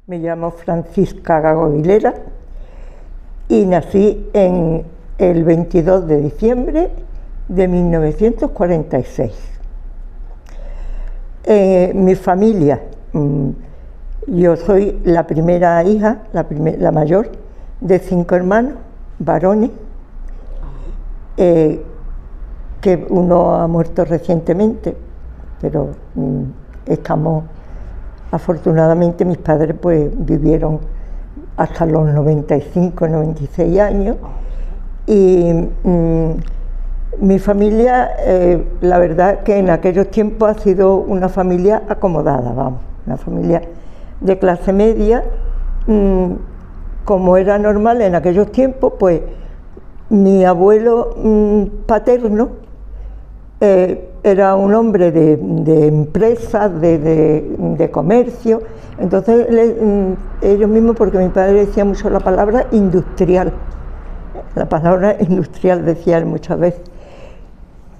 Me llamo Francisca Gago Aguilera y nací el 22 de diciembre de 1946. Mi familia, yo soy la primera hija, la mayor, de 5 hermanos, varones, que uno ha muerto recientemente, pero estamos, afortunadamente mis padres pues vivieron hasta los 95, 96 años y mi familia, la verdad que en aquellos tiempos ha sido una familia acomodada, vamos, una familia de clase media, como era normal en aquellos tiempos, pues mi abuelo paterno era un hombre de empresas, de comercio, entonces ellos mismos, porque mi padre decía mucho la palabra industrial, decía él muchas veces.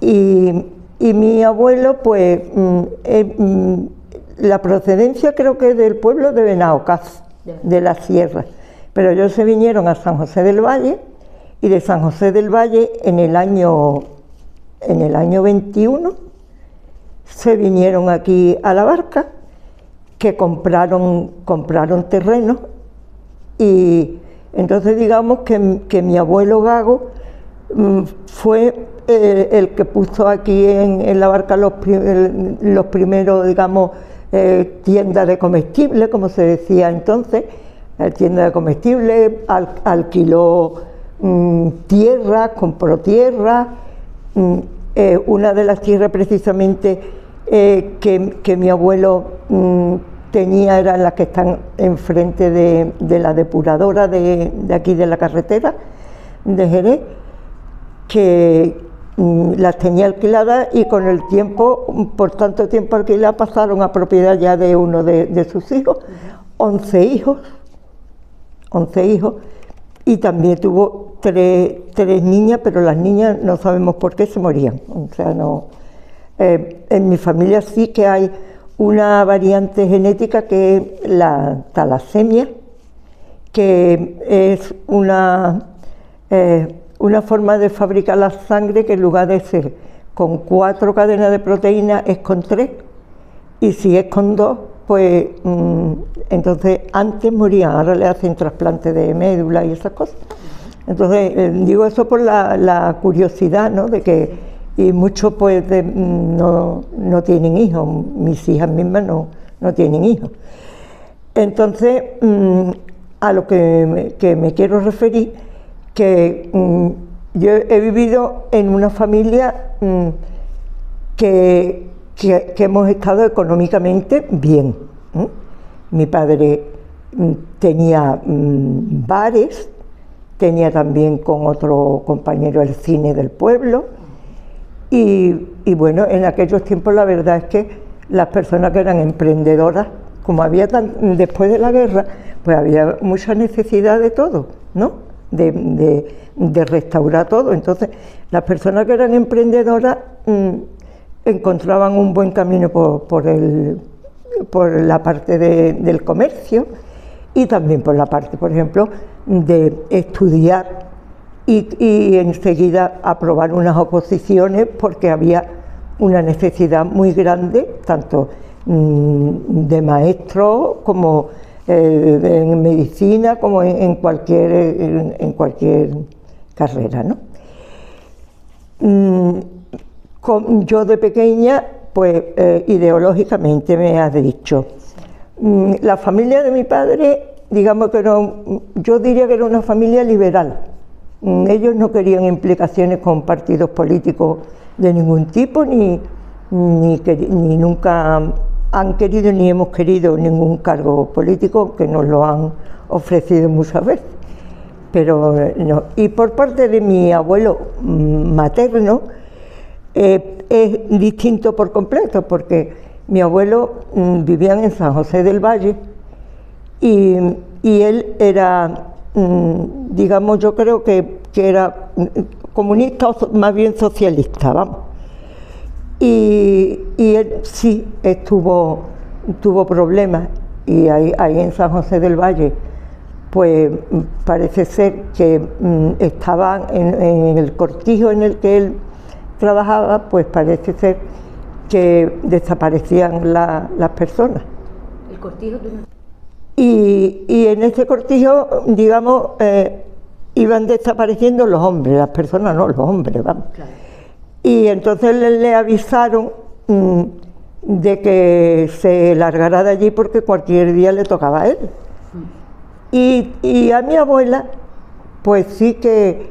Y mi abuelo, pues, la procedencia creo que es del pueblo de Benaocaz, de la sierra, pero ellos se vinieron a San José del Valle, y de San José del Valle en el año 21 se vinieron aquí a La Barca, que compraron terrenos, y entonces digamos que mi abuelo Gago fue el que puso aquí en La Barca los primeros, digamos, tiendas de comestibles, como se decía entonces, tienda de comestibles, alquiló tierra, compró tierra. Una de las tierras precisamente que mi abuelo tenía eran las que están enfrente de la depuradora de aquí de la carretera de Jerez, que las tenía alquiladas y con el tiempo, por tanto tiempo alquiladas, pasaron a propiedad ya de uno de sus hijos, 11 hijos, y también tuvo tres niñas, pero las niñas no sabemos por qué se morían. O sea, no. En mi familia sí que hay una variante genética que es la talasemia, que es una forma de fabricar la sangre que en lugar de ser con 4 cadenas de proteína es con 3, y si es con 2, pues entonces antes morían, ahora le hacen trasplante de médula y esas cosas. Entonces digo eso por la curiosidad, ¿no? De que, y muchos pues no tienen hijos, mis hijas mismas no tienen hijos. Entonces, a lo que me quiero referir, que yo he vivido en una familia que hemos estado económicamente bien. Mi padre tenía bares, tenía también con otro compañero el cine del pueblo, y bueno, en aquellos tiempos la verdad es que las personas que eran emprendedoras, como había después de la guerra, pues había mucha necesidad de todo, ¿no? De restaurar todo. Entonces las personas que eran emprendedoras encontraban un buen camino por la parte del comercio, y también por la parte, por ejemplo, de estudiar y enseguida aprobar unas oposiciones, porque había una necesidad muy grande, tanto de maestros como en medicina, como en cualquier carrera, ¿no? Yo de pequeña, pues ideológicamente me has dicho, la familia de mi padre, digamos que yo diría que era una familia liberal. Ellos no querían implicaciones con partidos políticos de ningún tipo, ni nunca han querido ni hemos querido ningún cargo político, que nos lo han ofrecido muchas veces, pero no. Y por parte de mi abuelo materno es distinto por completo, porque mi abuelo vivía en San José del Valle y él era, digamos, yo creo que era comunista o más bien socialista, vamos. Y él sí tuvo problemas, y ahí en San José del Valle, pues parece ser que estaban en el cortijo en el que él trabajaba, pues parece ser que desaparecían las personas. ¿El cortijo? Y en ese cortijo, digamos, iban desapareciendo los hombres, las personas no, los hombres, vamos. Claro. Y entonces le avisaron de que se largara de allí porque cualquier día le tocaba a él. Y a mi abuela, pues sí que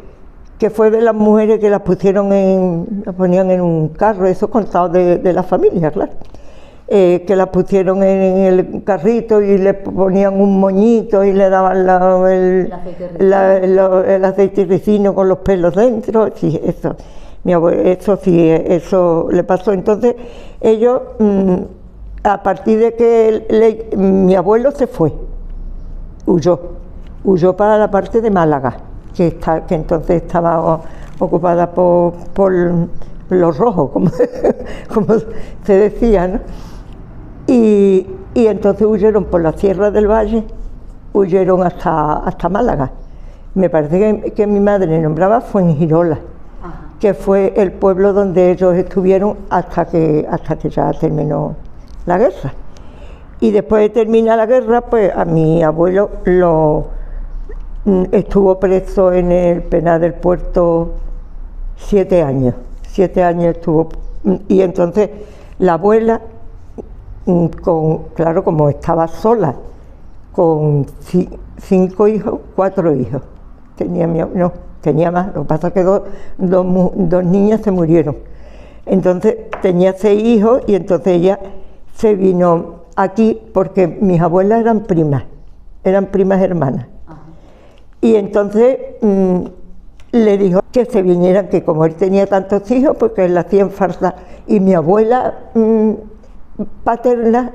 fue de las mujeres que las ponían en un carro, eso contado de la familia, claro. Que las pusieron en el carrito y le ponían un moñito y le daban el aceite ricino con los pelos dentro, sí, eso. Mi abuelo, eso le pasó. Entonces ellos, a partir de que mi abuelo se fue, huyó para la parte de Málaga, que entonces estaba ocupada por los rojos, como se decía, ¿no? Y entonces huyeron por la Sierra del Valle, huyeron hasta Málaga. Me parece que mi madre nombraba Fuengirola, que fue el pueblo donde ellos estuvieron hasta que ya terminó la guerra. Y después de terminar la guerra, pues a mi abuelo estuvo preso en el penal del Puerto 7 años. 7 años estuvo. Y entonces la abuela, claro, como estaba sola, con 5 hijos, 4 hijos. Tenía más, lo que pasa es que dos niñas se murieron. Entonces tenía 6 hijos y entonces ella se vino aquí porque mis abuelas eran primas hermanas. Y entonces le dijo que se vinieran, que como él tenía tantos hijos, porque le hacían falta. Y mi abuela paterna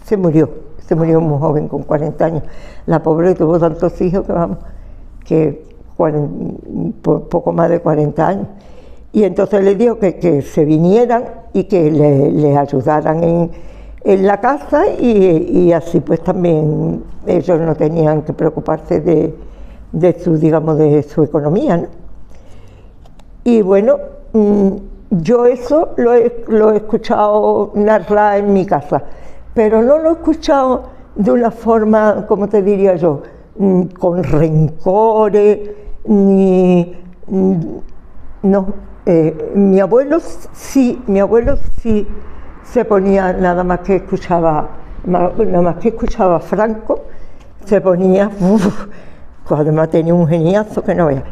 se murió muy joven, con 40 años. La pobre tuvo tantos hijos que vamos, poco más de 40 años. Y entonces le dijo que se vinieran y que le ayudaran en la casa y así pues también ellos no tenían que preocuparse de su economía, ¿no? Y bueno, yo eso lo he escuchado narrar en mi casa, pero no lo he escuchado de una forma, como te diría yo, con rencores, no. Mi abuelo sí se ponía, nada más que escuchaba Franco, se ponía, además tenía un geniazo que no veía,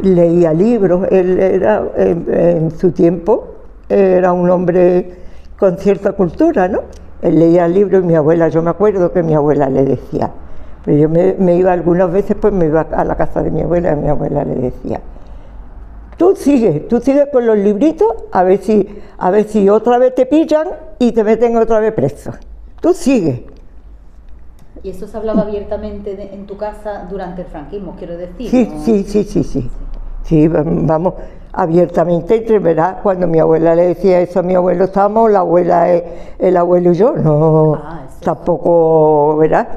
leía libros. Él era, en su tiempo, era un hombre con cierta cultura, ¿no? Él leía libros y mi abuela, yo me acuerdo que mi abuela le decía, pero yo me iba algunas veces, pues me iba a la casa de mi abuela y mi abuela le decía, tú sigues con los libritos, a ver si otra vez te pillan y te meten otra vez preso. Tú sigues. ¿Y eso se hablaba abiertamente en tu casa durante el franquismo, quiero decir? Sí, ¿no? Sí, vamos, abiertamente, entre, ¿verdad? Cuando mi abuela le decía eso a mi abuelo, estábamos el abuelo y yo, no, tampoco, ¿verdad?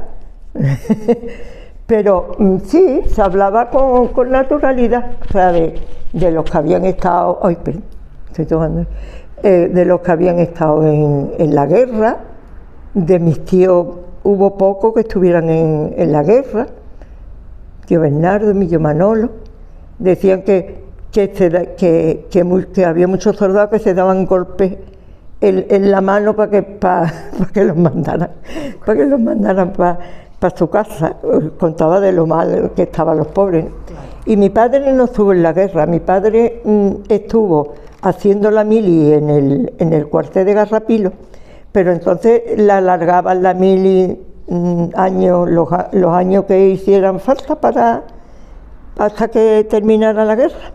Pero sí, se hablaba con naturalidad, o sea, de los que habían estado, de los que habían estado en la guerra, de mis tíos hubo pocos que estuvieran en la guerra, tío Bernardo, mi tío Manolo, decían que había muchos soldados que se daban golpes en la mano para que los mandaran para su casa. Contaba de lo mal que estaban los pobres. Y mi padre no estuvo en la guerra, mi padre estuvo haciendo la mili en el cuartel de Garrapilo, pero entonces la alargaban la mili los años que hicieran falta hasta que terminara la guerra.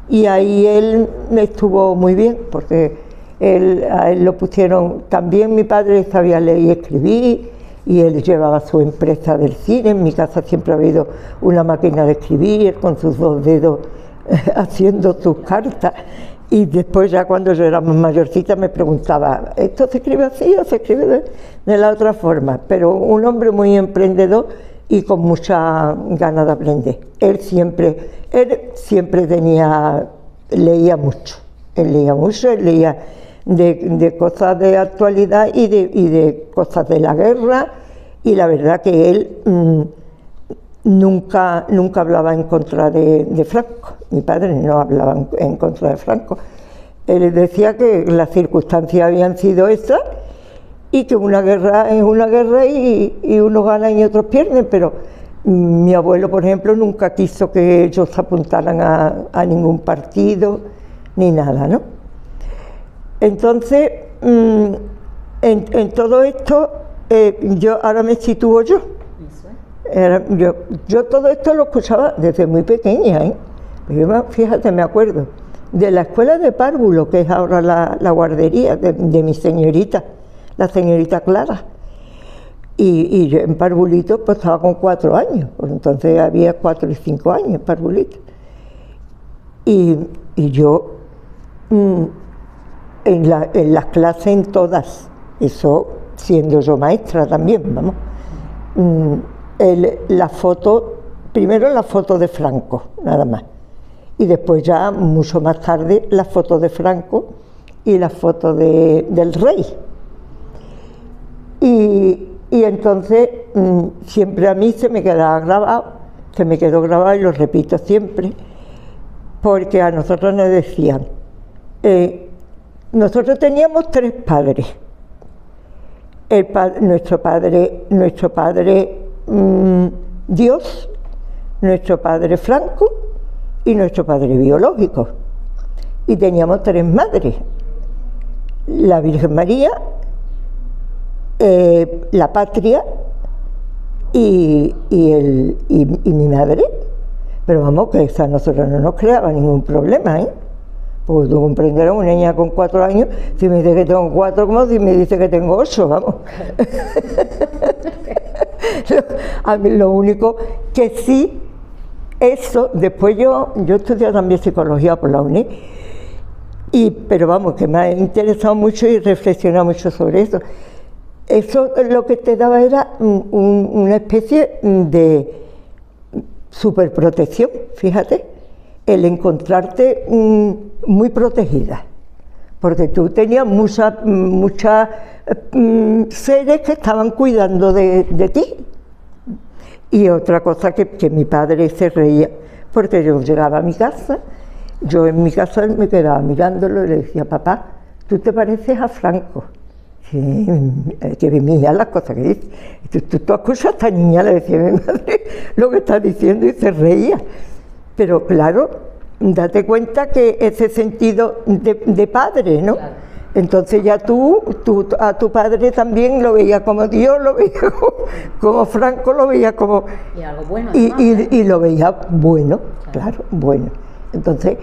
Y ahí él estuvo muy bien, porque a él lo pusieron, también mi padre sabía leer y escribir, y él llevaba su empresa del cine. En mi casa siempre ha habido una máquina de escribir, con sus 2 dedos haciendo sus cartas. Y después ya cuando yo era más mayorcita me preguntaba, ¿esto se escribe así o se escribe de la otra forma? Pero un hombre muy emprendedor y con mucha ganas de aprender. Él siempre leía mucho. Él leía de cosas de actualidad y de cosas de la guerra, y la verdad que él nunca hablaba en contra de Franco. Mi padre no hablaba en contra de Franco. Él decía que las circunstancias habían sido esas y que una guerra es una guerra y unos ganan y otros pierden, pero mi abuelo, por ejemplo, nunca quiso que ellos se apuntaran a ningún partido ni nada, ¿no? Entonces, en todo esto, yo ahora me sitúo yo. Yo todo esto lo escuchaba desde muy pequeña, ¿eh? Fíjate, me acuerdo de la escuela de párvulo, que es ahora la guardería de mi señorita, la señorita Clara. Y yo en parvulito pues estaba con 4 años, pues entonces había 4 y 5 años en parvulito. Y yo en las clases, en todas, eso siendo yo maestra también, vamos. La foto, primero la foto de Franco, nada más, y después ya, mucho más tarde, la foto de Franco y la foto del rey. Y entonces, siempre a mí se me quedó grabado y lo repito siempre, porque a nosotros nos decían, nosotros teníamos 3 padres, nuestro padre Dios, nuestro padre Franco y nuestro padre biológico. Y teníamos 3 madres, la Virgen María, la patria y mi madre. Pero vamos, que eso a nosotros no nos creaba ningún problema, ¿eh? Porque tú comprenderás, una niña con 4 años, si me dice que tengo 4, como si me dice que tengo 8, vamos. A mí lo único que sí, eso, después yo estudié también psicología por la UNED, pero vamos, que me ha interesado mucho y reflexionado mucho sobre eso. Eso lo que te daba era una especie de superprotección, fíjate, el encontrarte muy protegida, porque tú tenías muchas seres que estaban cuidando de ti. Y otra cosa que mi padre se reía, porque yo llegaba a mi casa, yo en mi casa me quedaba mirándolo y le decía, papá, tú te pareces a Franco. Sí, que mira las cosas que dice. Tú escuchas a esta niña, le decía a mi madre lo que está diciendo, y se reía. Pero claro, date cuenta que ese sentido de padre, ¿no? Claro. Entonces ya tú a tu padre también lo veías como Dios, lo veías como Franco, lo veías como... Y algo bueno. Y lo veías bueno, claro, bueno. Entonces,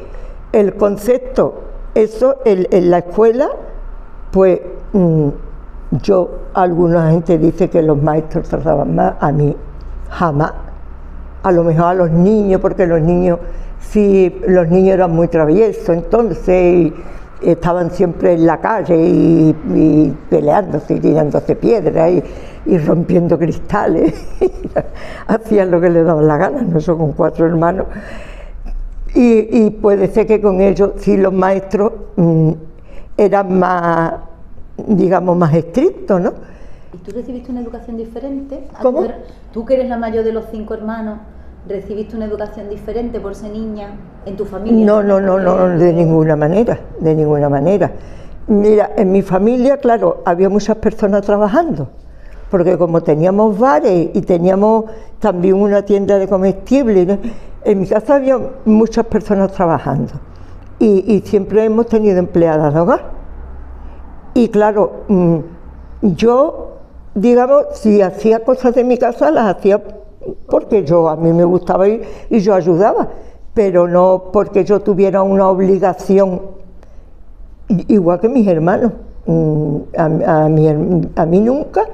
el concepto, eso en la escuela, pues alguna gente dice que los maestros trataban más, a mí jamás. A lo mejor a los niños, porque los niños eran muy traviesos, entonces estaban siempre en la calle y peleándose y tirándose piedras y rompiendo cristales, hacían lo que les daba la gana, nosotros con 4 hermanos, y puede ser que con ellos sí los maestros eran más, digamos, más estrictos, ¿no? ¿Y tú recibiste una educación diferente? ¿Cómo? Tú que eres la mayor de los 5 hermanos, ¿recibiste una educación diferente por ser niña en tu familia? No, de ninguna manera, de ninguna manera. Mira, en mi familia, claro, había muchas personas trabajando, porque como teníamos bares y teníamos también una tienda de comestibles, ¿no? En mi casa había muchas personas trabajando y siempre hemos tenido empleadas de hogar. Y claro, yo, digamos, si hacía cosas de mi casa, las hacía porque a mí me gustaba ir y yo ayudaba, pero no porque yo tuviera una obligación, igual que mis hermanos. A mí nunca.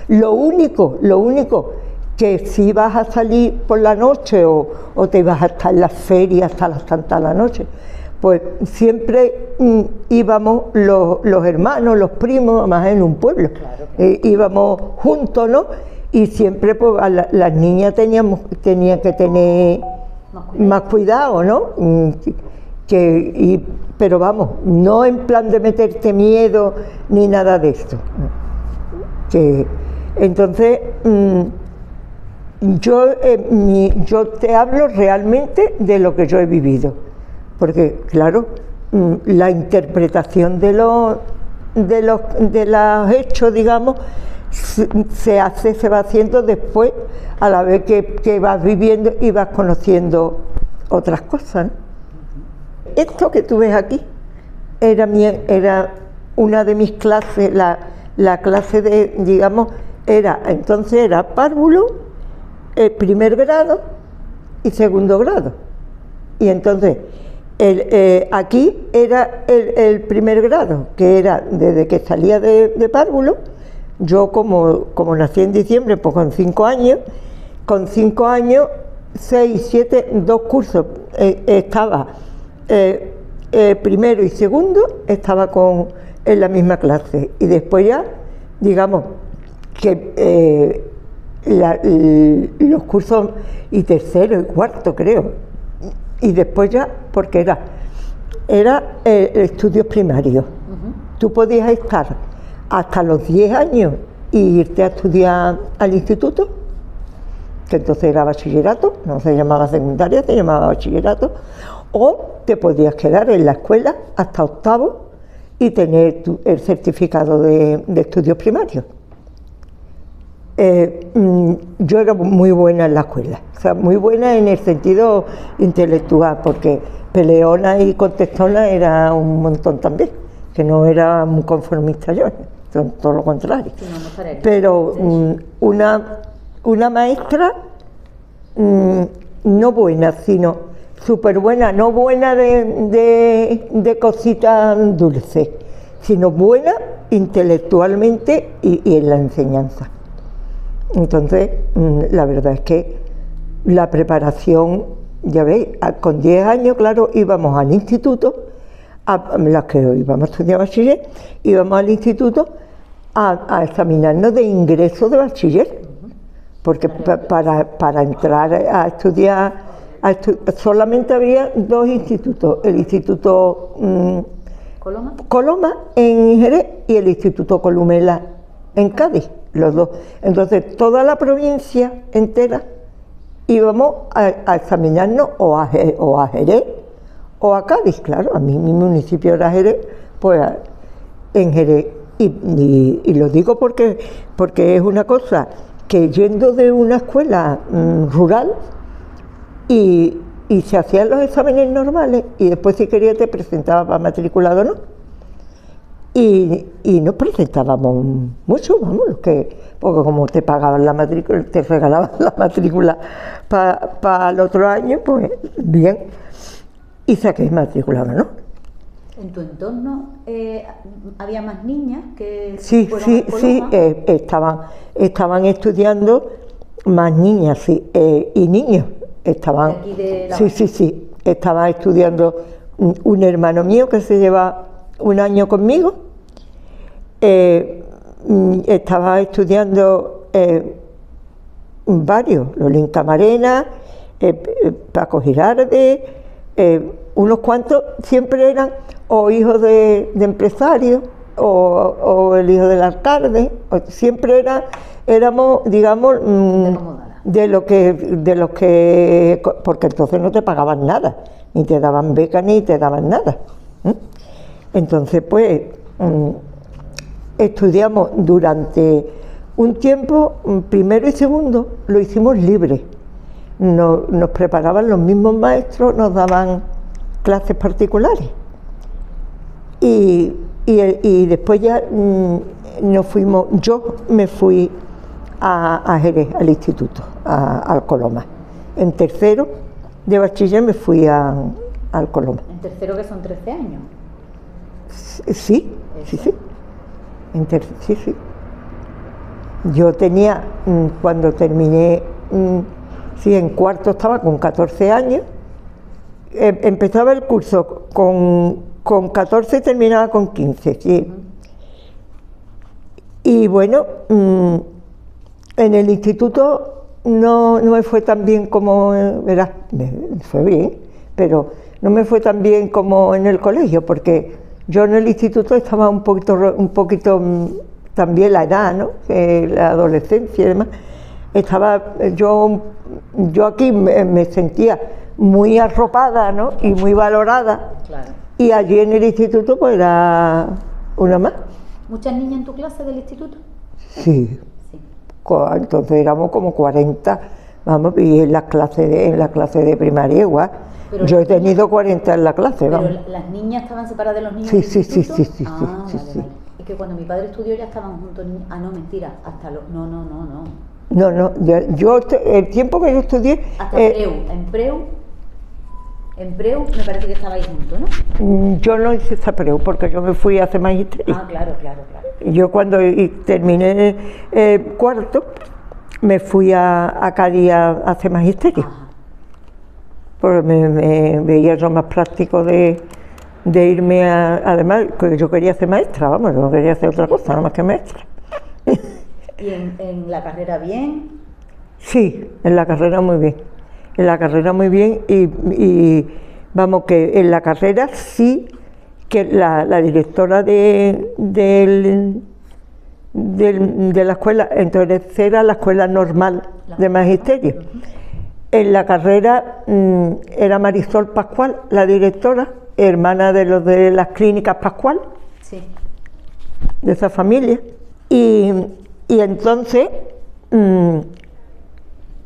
Lo único que si ibas a salir por la noche o te ibas a estar en las ferias hasta las tantas de la noche, pues siempre íbamos los hermanos, los primos, además en un pueblo, Claro. Íbamos juntos, ¿no? Y siempre pues las niñas tenían que tener más cuidado, ¿no? Pero vamos, no en plan de meterte miedo ni nada de esto. Entonces, yo te hablo realmente de lo que yo he vivido, porque claro, la interpretación de los hechos, digamos, se va haciendo después, a la vez que vas viviendo y vas conociendo otras cosas, ¿no? Esto que tú ves aquí era una de mis clases, la clase de, digamos, entonces era párvulo, primer grado y segundo grado. Y entonces aquí era el primer grado, que era desde que salía de párvulo. Yo como nací en diciembre, pues con 5 años, 6, 7, 2 cursos, estaba primero y segundo, estaba en la misma clase, y después ya, digamos, que los cursos, y tercero y cuarto creo, y después ya, porque era estudios primarios. Tú podías estar hasta los 10 años y irte a estudiar al instituto, que entonces era bachillerato, no se llamaba secundaria, se llamaba bachillerato, o te podías quedar en la escuela hasta octavo y tener el certificado de estudios primarios. Yo era muy buena en la escuela, o sea, muy buena en el sentido intelectual, porque peleona y contestona era un montón también, que no era muy conformista yo, todo lo contrario. Sí, no, pero una maestra no buena, sino súper buena, no buena de cositas dulces, sino buena intelectualmente y en la enseñanza. Entonces, la verdad es que la preparación, ya veis, con 10 años, claro, íbamos al instituto, las que íbamos a estudiar bachiller, íbamos al instituto a examinarnos de ingreso de bachiller, porque para entrar a estudiar, solamente había 2 institutos, el Instituto Coloma en Jerez y el Instituto Columela en Cádiz, los 2. Entonces toda la provincia entera íbamos a examinarnos o a Jerez o a Cádiz, claro, a mí mi municipio era Jerez, pues en Jerez, y lo digo porque es una cosa que yendo de una escuela rural y se hacían los exámenes normales y después si querías te presentabas para matriculado, ¿no? Y nos presentábamos mucho, vamos, porque como te pagaban la matrícula, te regalaban la matrícula para el otro año, pues bien, y saqué matriculado, ¿no? ¿En tu entorno había más niñas que Sí, estaban estudiando más niñas, sí, y niños estaban. ¿De aquí de la Sí, estaba estudiando un hermano mío que se lleva un año conmigo, estaba estudiando varios, Lolín Camarena, Paco Girardi, unos cuantos siempre eran o hijos de empresarios o el hijo del alcalde, siempre éramos, digamos, de lo que, porque entonces no te pagaban nada, ni te daban beca ni te daban nada. Entonces, pues, estudiamos durante un tiempo, primero y segundo, lo hicimos libre. Nos preparaban los mismos maestros, nos daban clases particulares. Y después ya nos fuimos, yo me fui a Jerez, al instituto, al Coloma. En tercero de bachiller me fui al Coloma. ¿En tercero que son 13 años? Sí. Sí. Yo tenía, cuando terminé sí, en cuarto estaba con 14 años. Empezaba el curso con 14 y terminaba con 15, sí. Y bueno, en el instituto no me fue tan bien como, verás, me fue bien, pero no me fue tan bien como en el colegio, porque yo en el instituto estaba un poquito también la edad, ¿no? La adolescencia y demás. Yo aquí me sentía muy arropada, ¿no? Y muy valorada. Claro. Y allí en el instituto pues era una más. ¿Muchas niñas en tu clase del instituto? Sí. Sí. Entonces éramos como 40, vamos, y en la clase de primaria igual. Pero yo he tenido 40 en la clase, ¿pero vamos. las niñas estaban separadas de los niños Sí, del sí, instituto? sí, sí, sí, Ah, sí, vale, sí. vale. Es que cuando mi padre estudió ya estaban juntos. Ah, no, mentira. Hasta los... No. No, el tiempo que yo estudié... Hasta Preu. En Preu me parece que estabais juntos, ¿no? Yo no hice esa Preu porque yo me fui a hacer magisterio. Ah, claro. Yo cuando terminé cuarto me fui a Cádiz a hacer magisterio. Ajá. Porque me veía yo más práctico de irme además, que yo quería ser maestra, vamos, yo no quería hacer otra cosa, nada más que maestra. ¿Y en la carrera bien? Sí, en la carrera muy bien. En la carrera muy bien y vamos, que en la carrera sí que la directora de la escuela, entonces era la escuela normal de magisterio. En la carrera era Marisol Pascual, la directora, hermana de los de las clínicas Pascual, Sí. de esa familia. Y entonces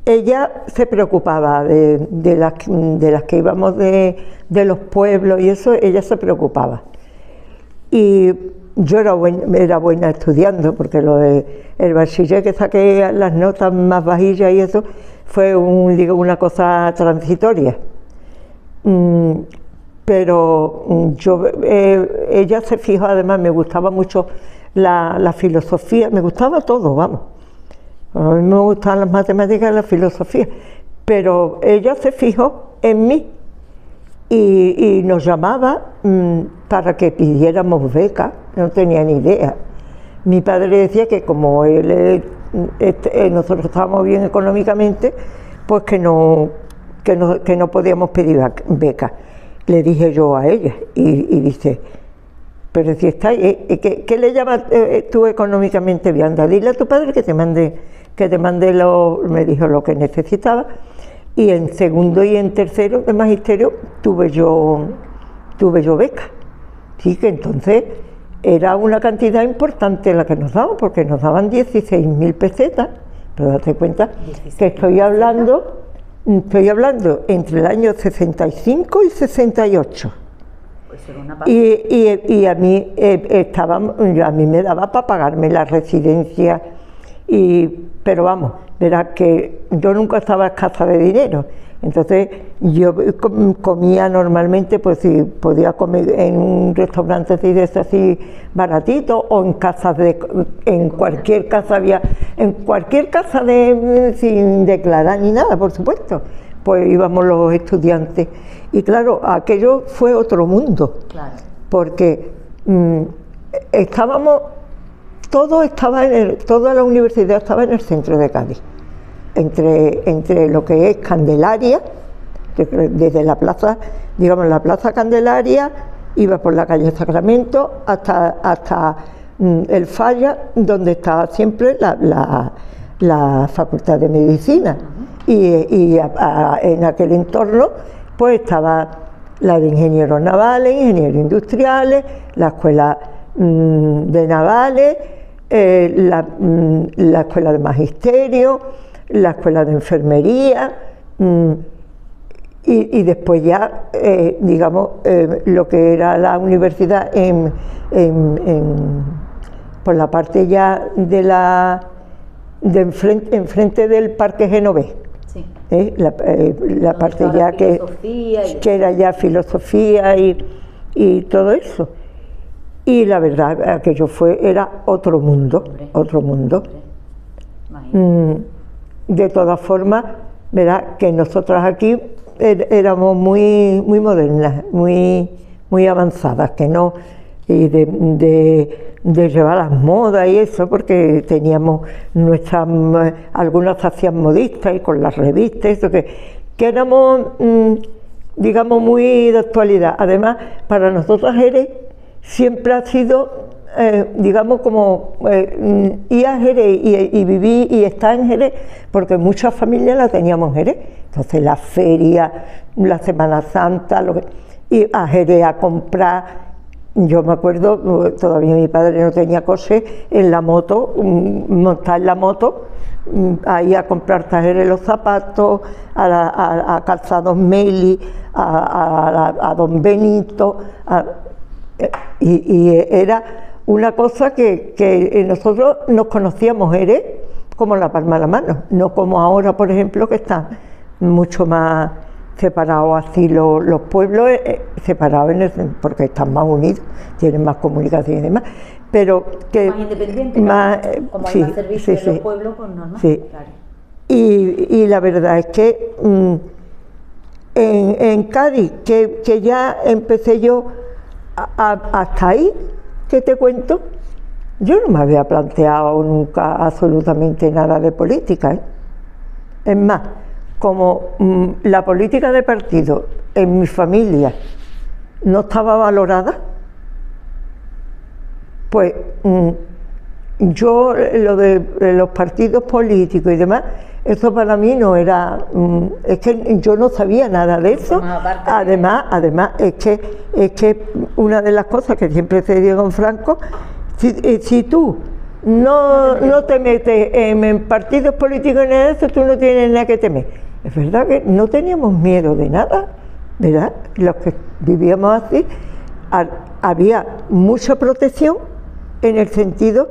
ella se preocupaba de las que íbamos de los pueblos y eso, ella se preocupaba. Y yo era buena estudiando, porque el bachiller que saqué las notas más bajillas y eso fue una cosa transitoria. Pero ella se fijó, además me gustaba mucho la filosofía, me gustaba todo, vamos. A mí me gustaban las matemáticas y la filosofía, pero ella se fijó en mí y nos llamaba para que pidiéramos becas, no tenía ni idea. Mi padre decía que como nosotros estábamos bien económicamente, pues que no podíamos pedir becas. Le dije yo a ella y dice, pero si está, ¿qué le llamas tú económicamente bien? Anda, dile a tu padre que te mande me dijo lo que necesitaba. Y en segundo y en tercero de magisterio tuve yo beca. Sí, que entonces era una cantidad importante la que nos daban, porque nos daban 16.000 pesetas, pero date cuenta que estoy hablando entre el año 65 y 68. Pues era una pasta. Y a mí a mí me daba para pagarme la residencia, pero vamos, verás que yo nunca estaba escasa de dinero. Entonces yo comía normalmente, pues si podía comer en un restaurante así baratito, o en cualquier casa sin declarar ni nada, por supuesto, pues íbamos los estudiantes. Y claro, aquello fue otro mundo, Claro. porque toda la universidad estaba en el centro de Cádiz. Entre lo que es Candelaria, desde la plaza Candelaria, iba por la calle Sacramento hasta el Falla, donde estaba siempre la Facultad de Medicina. En aquel entorno pues estaba la de ingenieros navales, ingenieros industriales, la escuela de navales, la escuela de magisterio, la escuela de enfermería, y después ya, lo que era la universidad por la parte ya enfrente del Parque Genovés. Sí. La parte ya que era ya filosofía y todo eso. Y la verdad, aquello era otro mundo, Hombre. otro mundo. Imagínate. de todas formas, verá que nosotras aquí éramos muy modernas, muy avanzadas, que no, y de llevar las modas y eso, porque teníamos algunas hacían modistas y con las revistas, eso que éramos, digamos, muy de actualidad. Además, para nosotras Jerez siempre ha sido, digamos, como ir a Jerez y vivir y estar en Jerez, porque muchas familias la teníamos en Jerez. Entonces la feria, la Semana Santa, ir a Jerez a comprar. Yo me acuerdo, todavía mi padre no tenía coche, en la moto, montar en la moto, ahí a comprar talleres los zapatos, a Calzados Meli, a Don Benito, y era una cosa que nosotros nos conocíamos Jerez como la palma de la mano, no como ahora, por ejemplo, que están mucho más separados así los pueblos, separados porque están más unidos, tienen más comunicación y demás, pero que más independiente, más, como hay sí, más servicios sí, en los pueblos, pues normal, sí. claro. Y la verdad es que en Cádiz, que ya empecé yo hasta ahí, que te cuento, yo no me había planteado nunca absolutamente nada de política, ¿eh? Es más, como la política de partido en mi familia no estaba valorada, pues yo lo de los partidos políticos y demás, eso para mí no era, es que yo no sabía nada de eso. Además es que una de las cosas que siempre se dio con Franco, si tú no te metes en partidos políticos ni nada de eso, tú no tienes nada que temer. Es verdad que no teníamos miedo de nada, ¿verdad? Los que vivíamos así, había mucha protección en el sentido,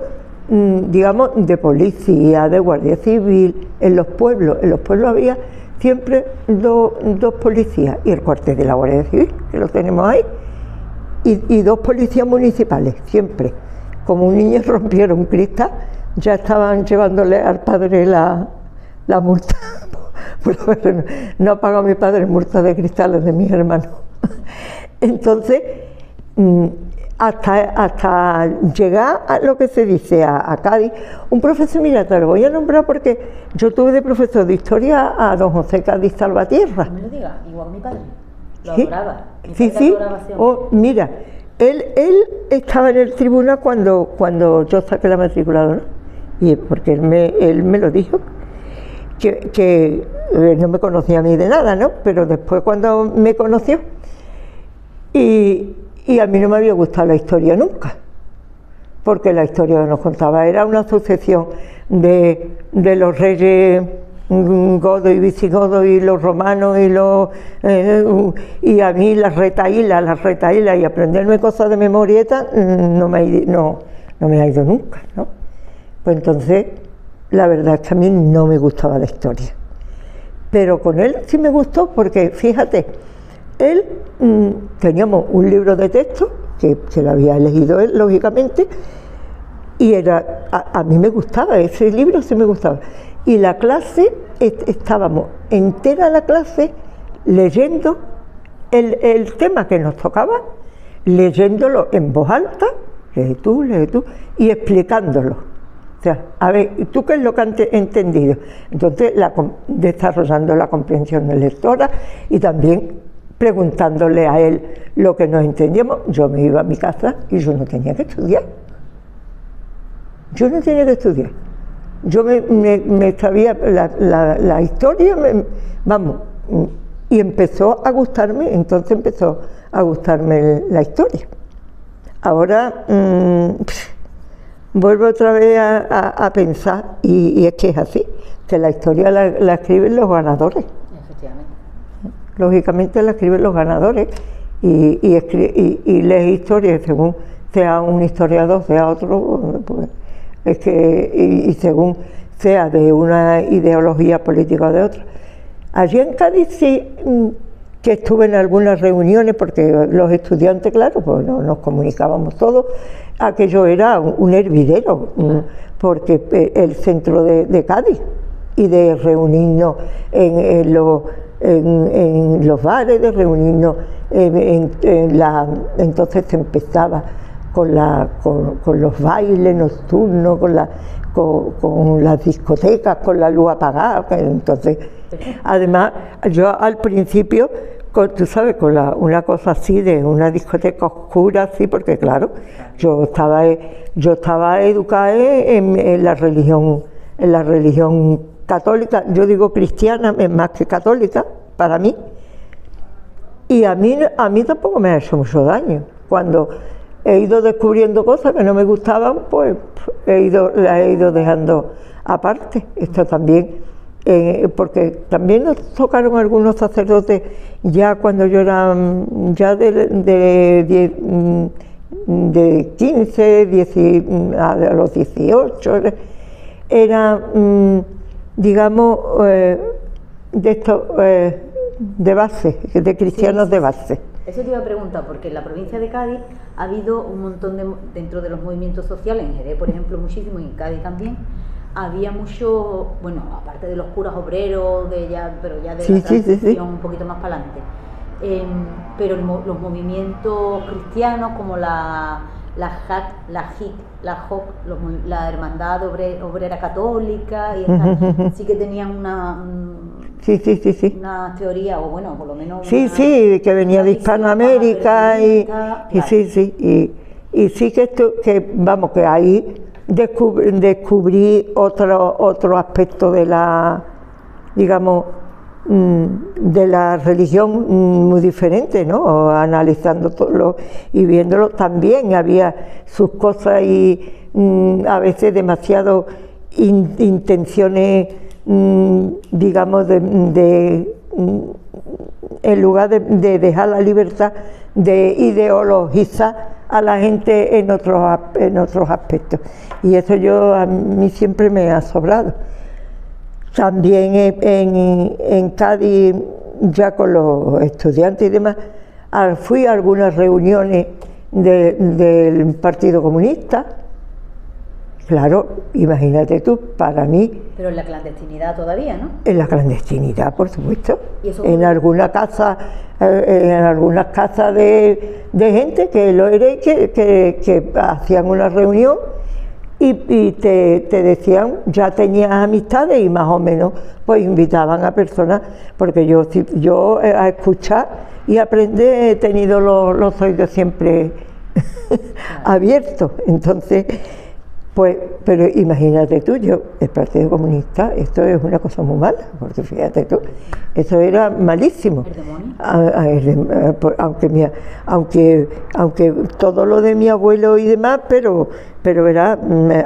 digamos, de policía, de guardia civil, en los pueblos había siempre dos policías y el cuartel de la Guardia Civil, que lo tenemos ahí, y dos policías municipales, siempre. Como un niño rompieron un cristal, ya estaban llevándole al padre la multa. Pero no ha pagado mi padre multas de cristales de mis hermanos. Entonces, hasta llegar a lo que se dice a Cádiz, un profesor, mira, te lo voy a nombrar porque yo tuve de profesor de historia a don José Cádiz Salvatierra. No me lo digas, igual mi padre, lo ¿Sí? adoraba. Sí. Mira, él estaba en el tribunal cuando yo saqué la matriculadora, y porque él me lo dijo, que no me conocía a mí de nada, ¿no? Pero después cuando me conoció, y a mí no me había gustado la historia nunca, porque la historia que nos contaba era una sucesión de los reyes godos y visigodos y los romanos y a mí las retaílas y aprenderme cosas de memorieta no me ha ido nunca, ¿no? Pues entonces la verdad es que a mí no me gustaba la historia, pero con él sí me gustó porque fíjate, él teníamos un libro de texto que lo había elegido él lógicamente, y a mí me gustaba, ese libro sí me gustaba, y la clase, estábamos entera la clase leyendo el tema que nos tocaba, leyéndolo en voz alta, lee tú, y explicándolo. O sea, a ver, ¿tú qué es lo que has entendido? Entonces, desarrollando la comprensión de lectora y también preguntándole a él lo que no entendíamos. Yo me iba a mi casa y yo no tenía que estudiar. Yo me sabía la historia, y empezó a gustarme la historia. Ahora vuelvo otra vez a pensar, y es que es así, que la historia la escriben los ganadores. Efectivamente. Lógicamente la escriben los ganadores, y lees historias según sea un historiador, sea otro, pues, es que, y según sea de una ideología política o de otra. Allí en Cádiz sí que estuve en algunas reuniones, porque los estudiantes, claro, pues nos comunicábamos todos. Aquello era un hervidero, porque el centro de Cádiz y de reunirnos en los bares, de reunirnos entonces se empezaba con los bailes nocturnos, con las discotecas, con la luz apagada. Entonces, además, yo al principio, tú sabes, con una cosa así de una discoteca oscura, así, porque claro, yo estaba educada en la religión católica, yo digo cristiana, es más que católica, para mí, y a mí tampoco me ha hecho mucho daño. Cuando he ido descubriendo cosas que no me gustaban, pues las he ido dejando aparte. Esto también, porque también nos tocaron algunos sacerdotes ya cuando yo era ya de 15, 10, a los 18, era, digamos, de estos, de base, de cristianos de base. Eso te iba a preguntar, porque en la provincia de Cádiz ha habido un montón dentro de los movimientos sociales, en Jerez, por ejemplo, muchísimo, y en Cádiz también, había mucho, bueno, aparte de los curas obreros, pero ya de la transición un poquito más para adelante, pero los movimientos cristianos como la Hermandad Obrera Católica, y sí que tenían una teoría, o bueno, por lo menos que venía de Hispanoamérica y sí que vamos, que ahí descubrí otro aspecto de la, digamos, de la religión muy diferente, ¿no? Analizando todo y viéndolo, también había sus cosas y a veces demasiado intenciones, digamos, en lugar de dejar la libertad de ideologizar a la gente en otros aspectos. Y eso a mí siempre me ha sobrado. También en Cádiz, ya con los estudiantes y demás, fui a algunas reuniones del Partido Comunista. Claro, imagínate tú, para mí... Pero en la clandestinidad todavía, ¿no? En la clandestinidad, por supuesto. ¿Y eso en algunas casas de gente que lo era y que hacían una reunión y te decían, ya tenías amistades y más o menos pues invitaban a personas, porque yo a escuchar y aprender he tenido los oídos siempre abiertos. Entonces, pues, pero imagínate tú, el Partido Comunista, esto es una cosa muy mala, porque fíjate tú, eso era malísimo. Aunque todo lo de mi abuelo y demás, pero era,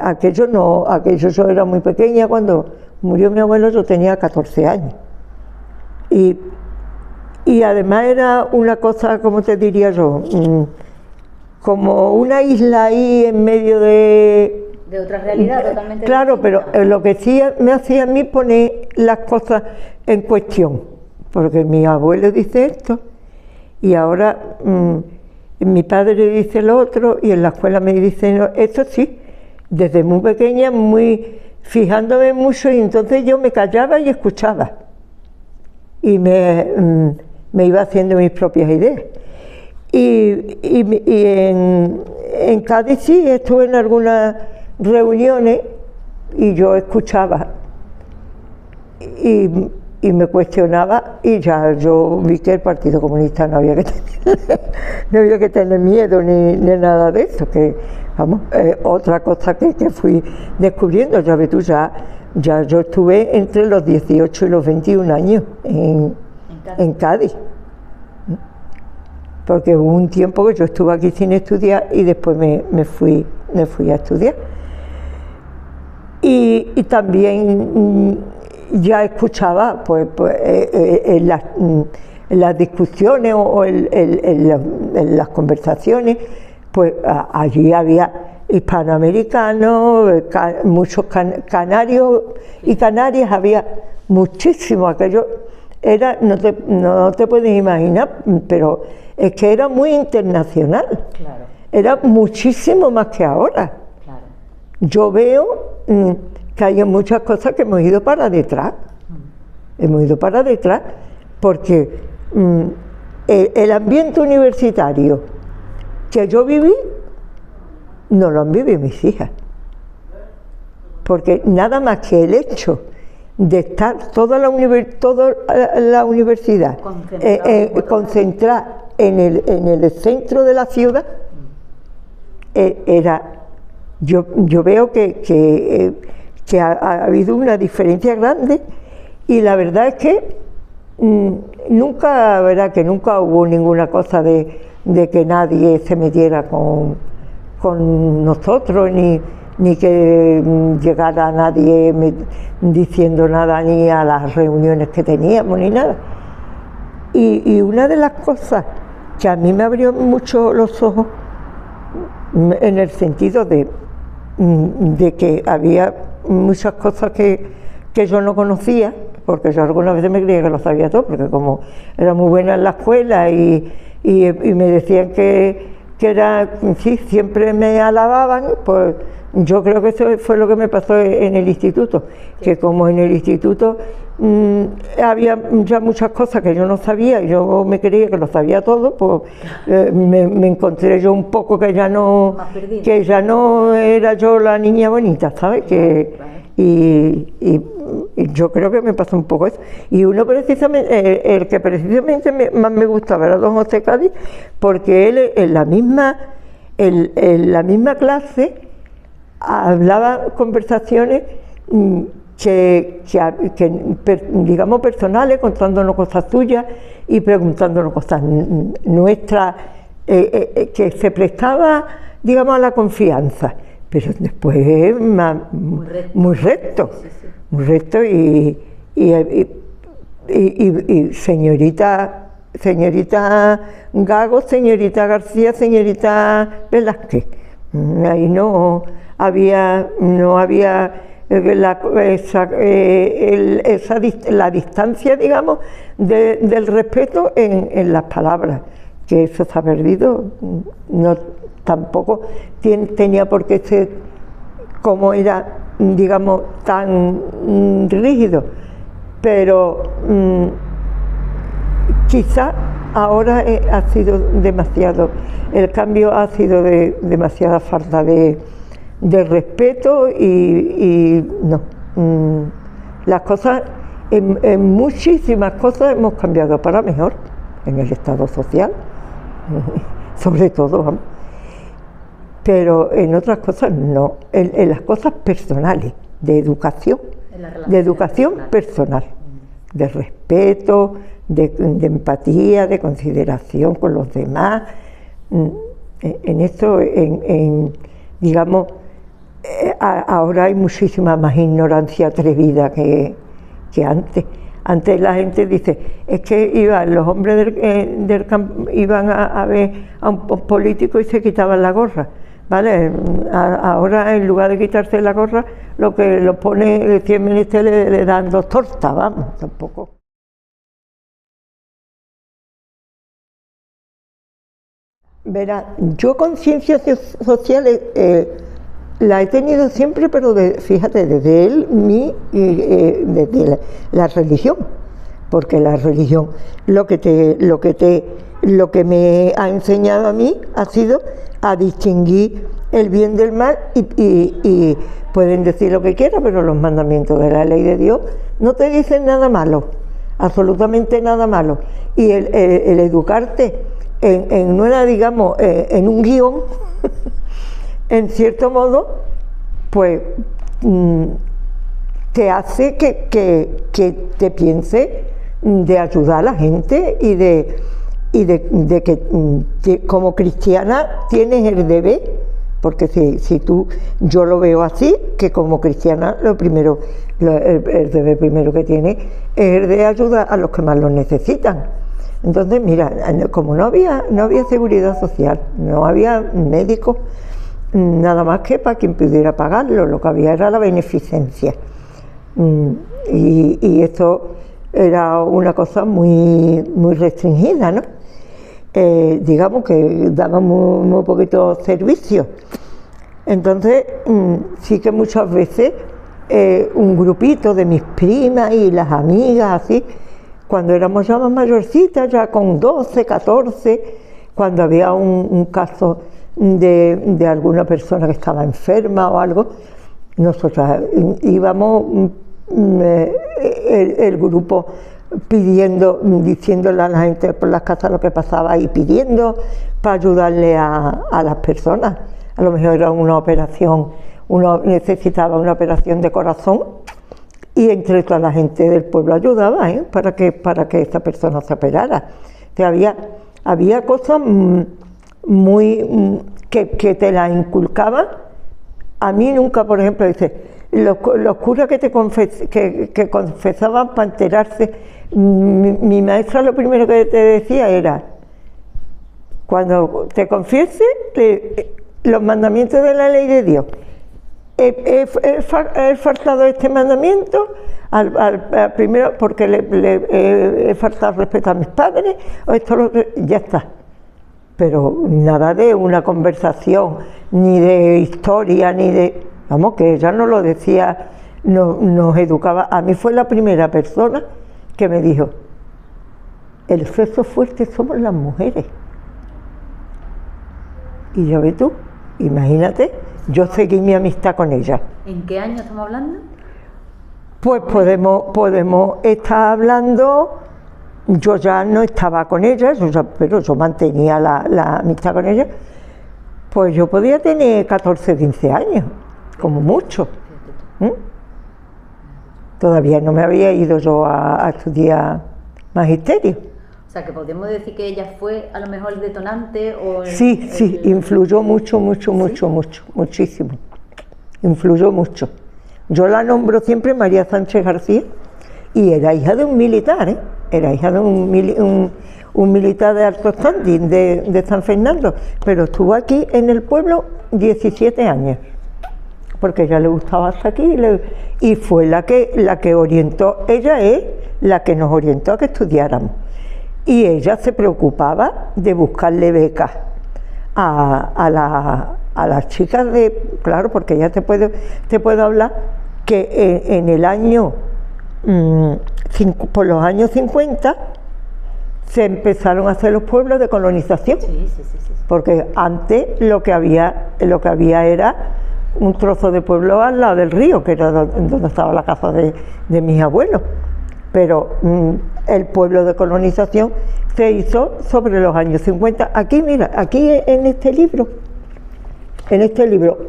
aquello yo era muy pequeña, cuando murió mi abuelo yo tenía 14 años. Y además era una cosa, como te diría yo, como una isla ahí en medio de otra realidad totalmente claro, distinta. Pero lo que sí me hacía a mí poner las cosas en cuestión, porque mi abuelo dice esto y ahora mi padre dice lo otro, y en la escuela me dicen no, esto sí, desde muy pequeña, fijándome mucho, y entonces yo me callaba y escuchaba y me iba haciendo mis propias ideas. Y en Cádiz sí estuve en algunas reuniones y yo escuchaba y me cuestionaba, y ya yo vi que el Partido Comunista no había que tener miedo ni nada de eso, que vamos, otra cosa que fui descubriendo. Ya ves tú, ya yo estuve entre los 18 y los 21 años en Cádiz. Porque hubo un tiempo que yo estuve aquí sin estudiar y después me fui a estudiar. Y también ya escuchaba en las discusiones o en las conversaciones, pues allí había hispanoamericanos, muchos canarios y canarias, había muchísimo. Aquello era, no te puedes imaginar, pero es que era muy internacional. Claro. Era muchísimo más que ahora. Claro. Yo veo que hay muchas cosas que hemos ido para detrás. Hemos ido para detrás porque el ambiente universitario que yo viví, no lo han vivido mis hijas. Porque nada más que el hecho de estar toda la universidad concentrada en el centro de la ciudad, yo veo que ha habido una diferencia grande, y la verdad es que nunca hubo ninguna cosa de que nadie se metiera con nosotros, ni que llegara nadie diciendo nada, ni a las reuniones que teníamos, ni nada. Y una de las cosas que a mí me abrió mucho los ojos, en el sentido de que había muchas cosas que yo no conocía, porque yo algunas veces me creía que lo sabía todo, porque como era muy buena en la escuela y me decían que era, sí, siempre me alababan, pues yo creo que eso fue lo que me pasó en el instituto, que como en el instituto había ya muchas cosas que yo no sabía, y yo me creía que lo sabía todo, pues me encontré yo un poco que ya no era yo la niña bonita, ¿sabes? Y yo creo que me pasó un poco eso. Y uno precisamente, el que precisamente más me gustaba era don José Cádiz, porque él en la misma clase hablaba conversaciones digamos personales, contándonos cosas suyas y preguntándonos cosas nuestras, que se prestaba, digamos, a la confianza, pero después muy recto, muy recto, y señorita Gago, señorita García, señorita Velázquez, ahí no había la distancia, digamos, del respeto en las palabras, que eso se ha perdido. No, tampoco tenía por qué ser, como era, digamos, tan rígido, pero quizá ahora ha sido demasiado, el cambio ha sido de demasiada falta de respeto, y no, las cosas, en muchísimas cosas hemos cambiado para mejor, en el estado social, sobre todo, vamos. Pero en otras cosas no, en las cosas personales, de educación personal, de respeto, de empatía, de consideración con los demás. En esto, digamos, ahora hay muchísima más ignorancia atrevida que antes. Antes la gente dice, es que los hombres del campo iban a ver a un político y se quitaban la gorra, ¿vale? Ahora, en lugar de quitarse la gorra, lo que lo pone, si es menester, le dan 2 tortas, vamos, tampoco. Verá, yo conciencias sociales la he tenido siempre, pero fíjate, desde desde la religión, porque la religión lo que me ha enseñado a mí ha sido a distinguir el bien del mal, y pueden decir lo que quieran, pero los mandamientos de la ley de Dios no te dicen nada malo, absolutamente nada malo, y el educarte en una, digamos, en un guión, en cierto modo, pues te hace que te piense de ayudar a la gente, y de que como cristiana tienes el deber, porque si yo lo veo así, que como cristiana el deber primero que tiene es el de ayudar a los que más lo necesitan. Entonces, mira, como no había seguridad social, no había médicos, nada más que para quien pudiera pagarlo, lo que había era la beneficencia. Y esto era una cosa muy restringida, ¿no? Digamos que daba muy poquito servicio. Entonces, sí que muchas veces un grupito de mis primas y las amigas, así, cuando éramos ya más mayorcitas, ya con 12, 14, cuando había un caso de alguna persona que estaba enferma o algo, nosotras íbamos, el grupo pidiendo, diciéndole a la gente por las casas lo que pasaba y pidiendo para ayudarle a las personas. A lo mejor era una operación, uno necesitaba una operación de corazón y entre toda la gente del pueblo ayudaba, para que esta persona se operara. O sea, había cosas muy que te las inculcaban. A mí nunca, por ejemplo, dice, los curas que confesaban para enterarse, mi maestra lo primero que te decía era, cuando te confieses, los mandamientos de la ley de Dios, he faltado este mandamiento, al primero porque he faltado respeto a mis padres, o ya está. Pero nada de una conversación, ni de historia, ni de... Vamos, que ella no lo decía, nos educaba. A mí fue la primera persona que me dijo, el sexo fuerte somos las mujeres. Y ya ves tú, imagínate, yo seguí mi amistad con ella. ¿En qué año estamos hablando? Pues podemos estar hablando... Yo ya no estaba con ella, pero yo mantenía la amistad con ella, pues yo podía tener 14, 15 años, como mucho. Todavía no me había ido yo a estudiar magisterio. O sea, que podemos decir que ella fue a lo mejor el detonante o... Sí, influyó muchísimo. Influyó mucho. Yo la nombro siempre María Sánchez García y era hija de un militar, Era hija de un militar de alto standing de San Fernando, pero estuvo aquí en el pueblo 17 años, porque ella le gustaba hasta aquí y fue la que orientó, ella es la que nos orientó a que estudiáramos. Y ella se preocupaba de buscarle becas a las chicas claro, porque ya te puedo hablar que en el año... por los años 50 se empezaron a hacer los pueblos de colonización, sí. Porque antes lo que había era un trozo de pueblo al lado del río, que era donde estaba la casa de mis abuelos, pero el pueblo de colonización se hizo sobre los años 50. Aquí, mira, aquí en este libro,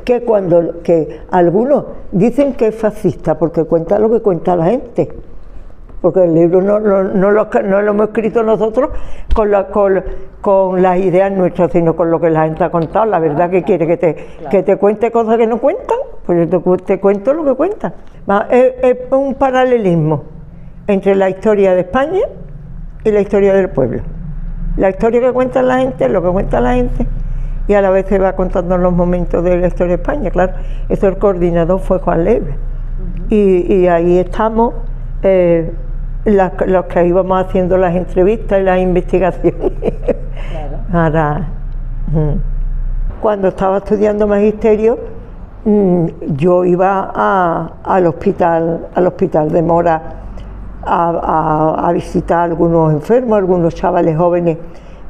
que algunos dicen que es fascista porque cuenta lo que cuenta la gente, porque el libro no lo hemos escrito nosotros con las ideas nuestras, sino con lo que la gente ha contado. La verdad que quiere que te cuente cosas que no cuentan, pues yo te cuento lo que cuentan. Es un paralelismo entre la historia de España y la historia del pueblo. La historia que cuenta la gente es lo que cuenta la gente, y a la vez se va contando los momentos de la historia de España. Claro, eso el coordinador fue Juan Leve, y ahí estamos los que íbamos haciendo las entrevistas y las investigaciones. Claro. Ahora, cuando estaba estudiando magisterio, yo iba al hospital de Mora a visitar a algunos enfermos, algunos chavales jóvenes,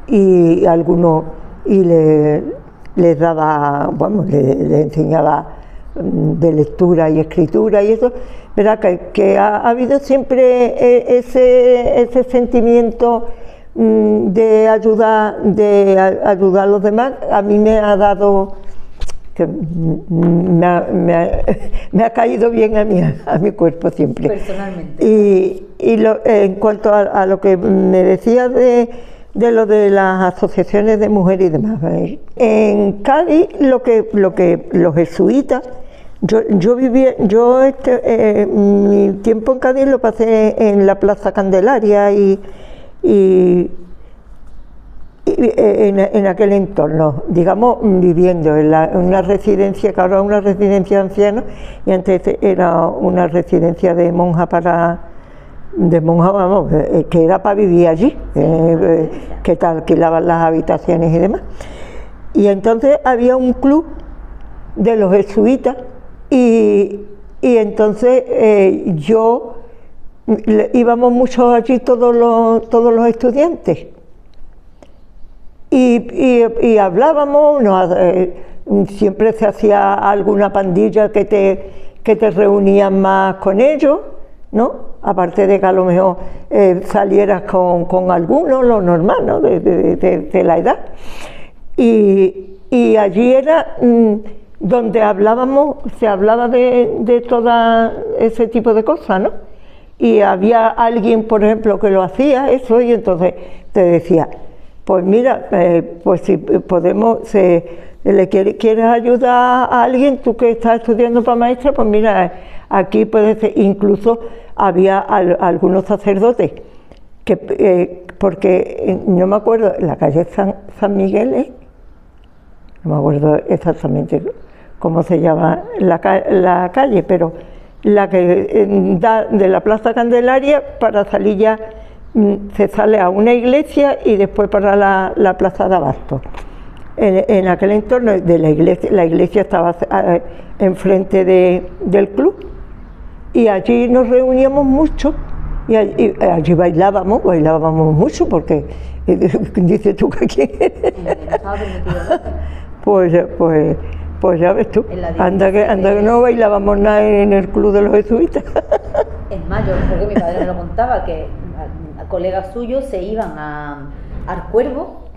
y algunos, y les daba, les enseñaba de lectura y escritura y eso. Verdad que ha habido siempre ese sentimiento de ayudar a los demás. A mí me ha dado, que me ha caído bien a mi cuerpo siempre. Personalmente. Y en cuanto a lo que me decías de lo de las asociaciones de mujeres y demás, en Cádiz los jesuitas, mi tiempo en Cádiz lo pasé en la Plaza Candelaria y en aquel entorno, digamos, viviendo en una residencia, que ahora es una residencia de ancianos, y antes era una residencia de monjas que era para vivir allí, que te alquilaban las habitaciones y demás. Y entonces había un club de los jesuitas, y Y entonces íbamos mucho allí todos los estudiantes. Y hablábamos, siempre se hacía alguna pandilla que te reunían más con ellos, ¿no? Aparte de que a lo mejor salieras con algunos, lo normal, ¿no? de la edad. Y allí era donde se hablaba de todo ese tipo de cosas, ¿no? Y había alguien, por ejemplo, que lo hacía eso, y entonces te decía, pues mira, pues si podemos, quieres ayudar a alguien, tú que estás estudiando para maestra, pues mira, aquí puede ser. Incluso había algunos sacerdotes, porque no me acuerdo, en la calle San Miguel, no me acuerdo exactamente cómo se llama la calle, pero la que da de la Plaza Candelaria para salir ya, se sale a una iglesia y después para la Plaza de Abasto. En aquel entorno de la iglesia estaba enfrente del club, y allí nos reuníamos mucho, y allí bailábamos mucho, porque dices tú que aquí pues ya ves tú, anda que no bailábamos nada en el club de los jesuitas. Es más, yo creo que mi padre me lo contaba, que colegas suyos se iban al Cuervo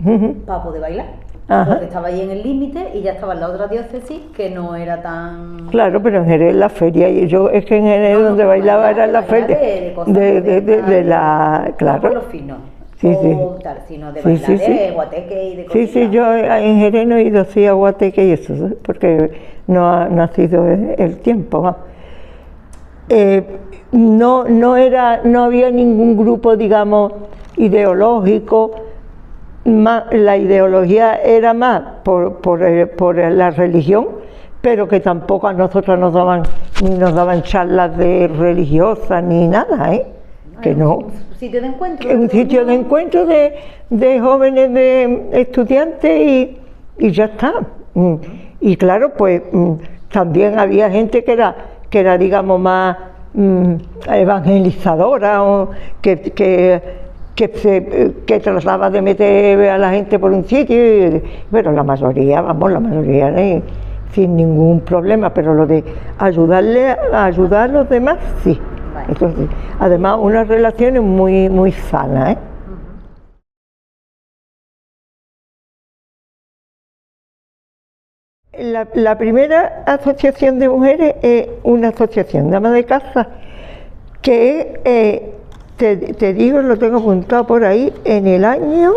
para poder bailar. Ajá. Porque estaba ahí en el límite y ya estaba en la otra diócesis, que no era tan... Claro, pero en Jerez la feria, y yo es que en Jerez donde bailaba era en la feria de la... Claro. No por lo fino, sí, tal, sino de bailar de guateque y de cositas. Sí, yo en Jerez no he ido así a guateque y eso, ¿sabes? Porque no ha sido el tiempo, ¿va? No había ningún grupo, digamos, ideológico. La ideología era más por la religión, pero que tampoco a nosotros nos daban charlas religiosas ni nada, que no. Un sitio de encuentro. Un sitio de encuentro de jóvenes, de estudiantes, y ya está. Y claro, pues también había gente que era digamos, más evangelizadora, o que trataba de meter a la gente por un sitio, pero la mayoría sin ningún problema, pero lo de ayudar a los demás, sí. Vale. Entonces, además, unas relaciones muy, muy sanas, La primera asociación de mujeres es una asociación de amas de casa que te digo, lo tengo apuntado por ahí, en el año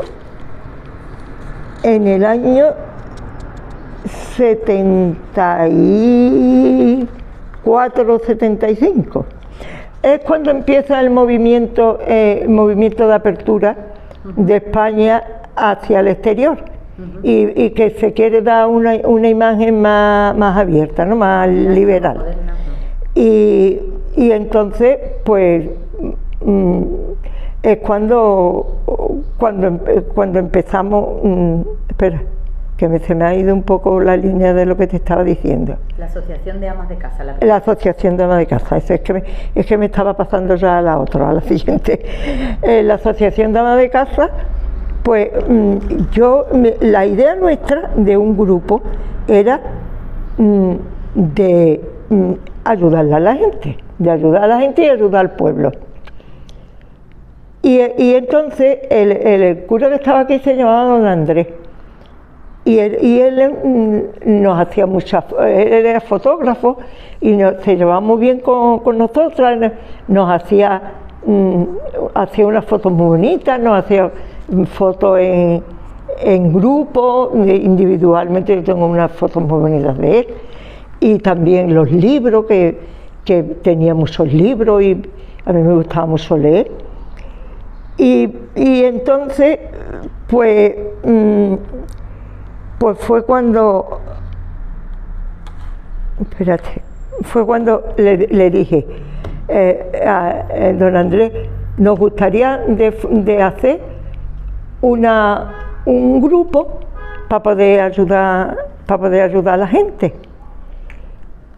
74 o 75. Es cuando empieza el movimiento de apertura de España hacia el exterior, y que se quiere dar una imagen más abierta, ¿no? Más liberal. Y entonces, pues, es cuando empezamos. Espera, que se me ha ido un poco la línea de lo que te estaba diciendo. La Asociación de Amas de Casa. La Asociación de Amas de Casa, eso es que me estaba pasando ya a la siguiente. La Asociación de Amas de Casa, pues la idea nuestra de un grupo era de ayudar a la gente y ayudar al pueblo. Y entonces el cura que estaba aquí se llamaba don Andrés, y él nos hacía él era fotógrafo y se llevaba muy bien con nosotras, nos hacía unas fotos muy bonitas, nos hacía fotos en grupo, individualmente. Yo tengo unas fotos muy bonitas de él, y también los libros, que tenía muchos libros y a mí me gustaba mucho leer. Y entonces, pues fue cuando, le dije a don Andrés, nos gustaría de hacer un grupo para poder ayudar a la gente.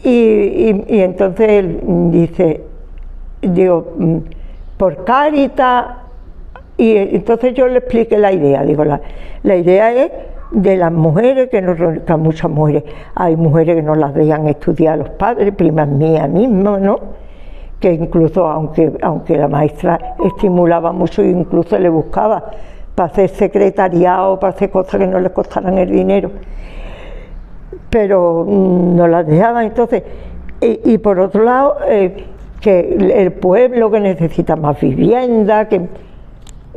Y entonces él dice, digo, por Cáritas, y entonces yo le expliqué la idea, digo, la idea es de las mujeres, que muchas mujeres, hay mujeres que no las dejan estudiar a los padres, primas mías mismas, ¿no? Que incluso, aunque la maestra estimulaba mucho, incluso le buscaba para hacer secretariado, para hacer cosas que no les costaran el dinero, pero no las dejaban. Entonces, y por otro lado, que el pueblo que necesita más vivienda,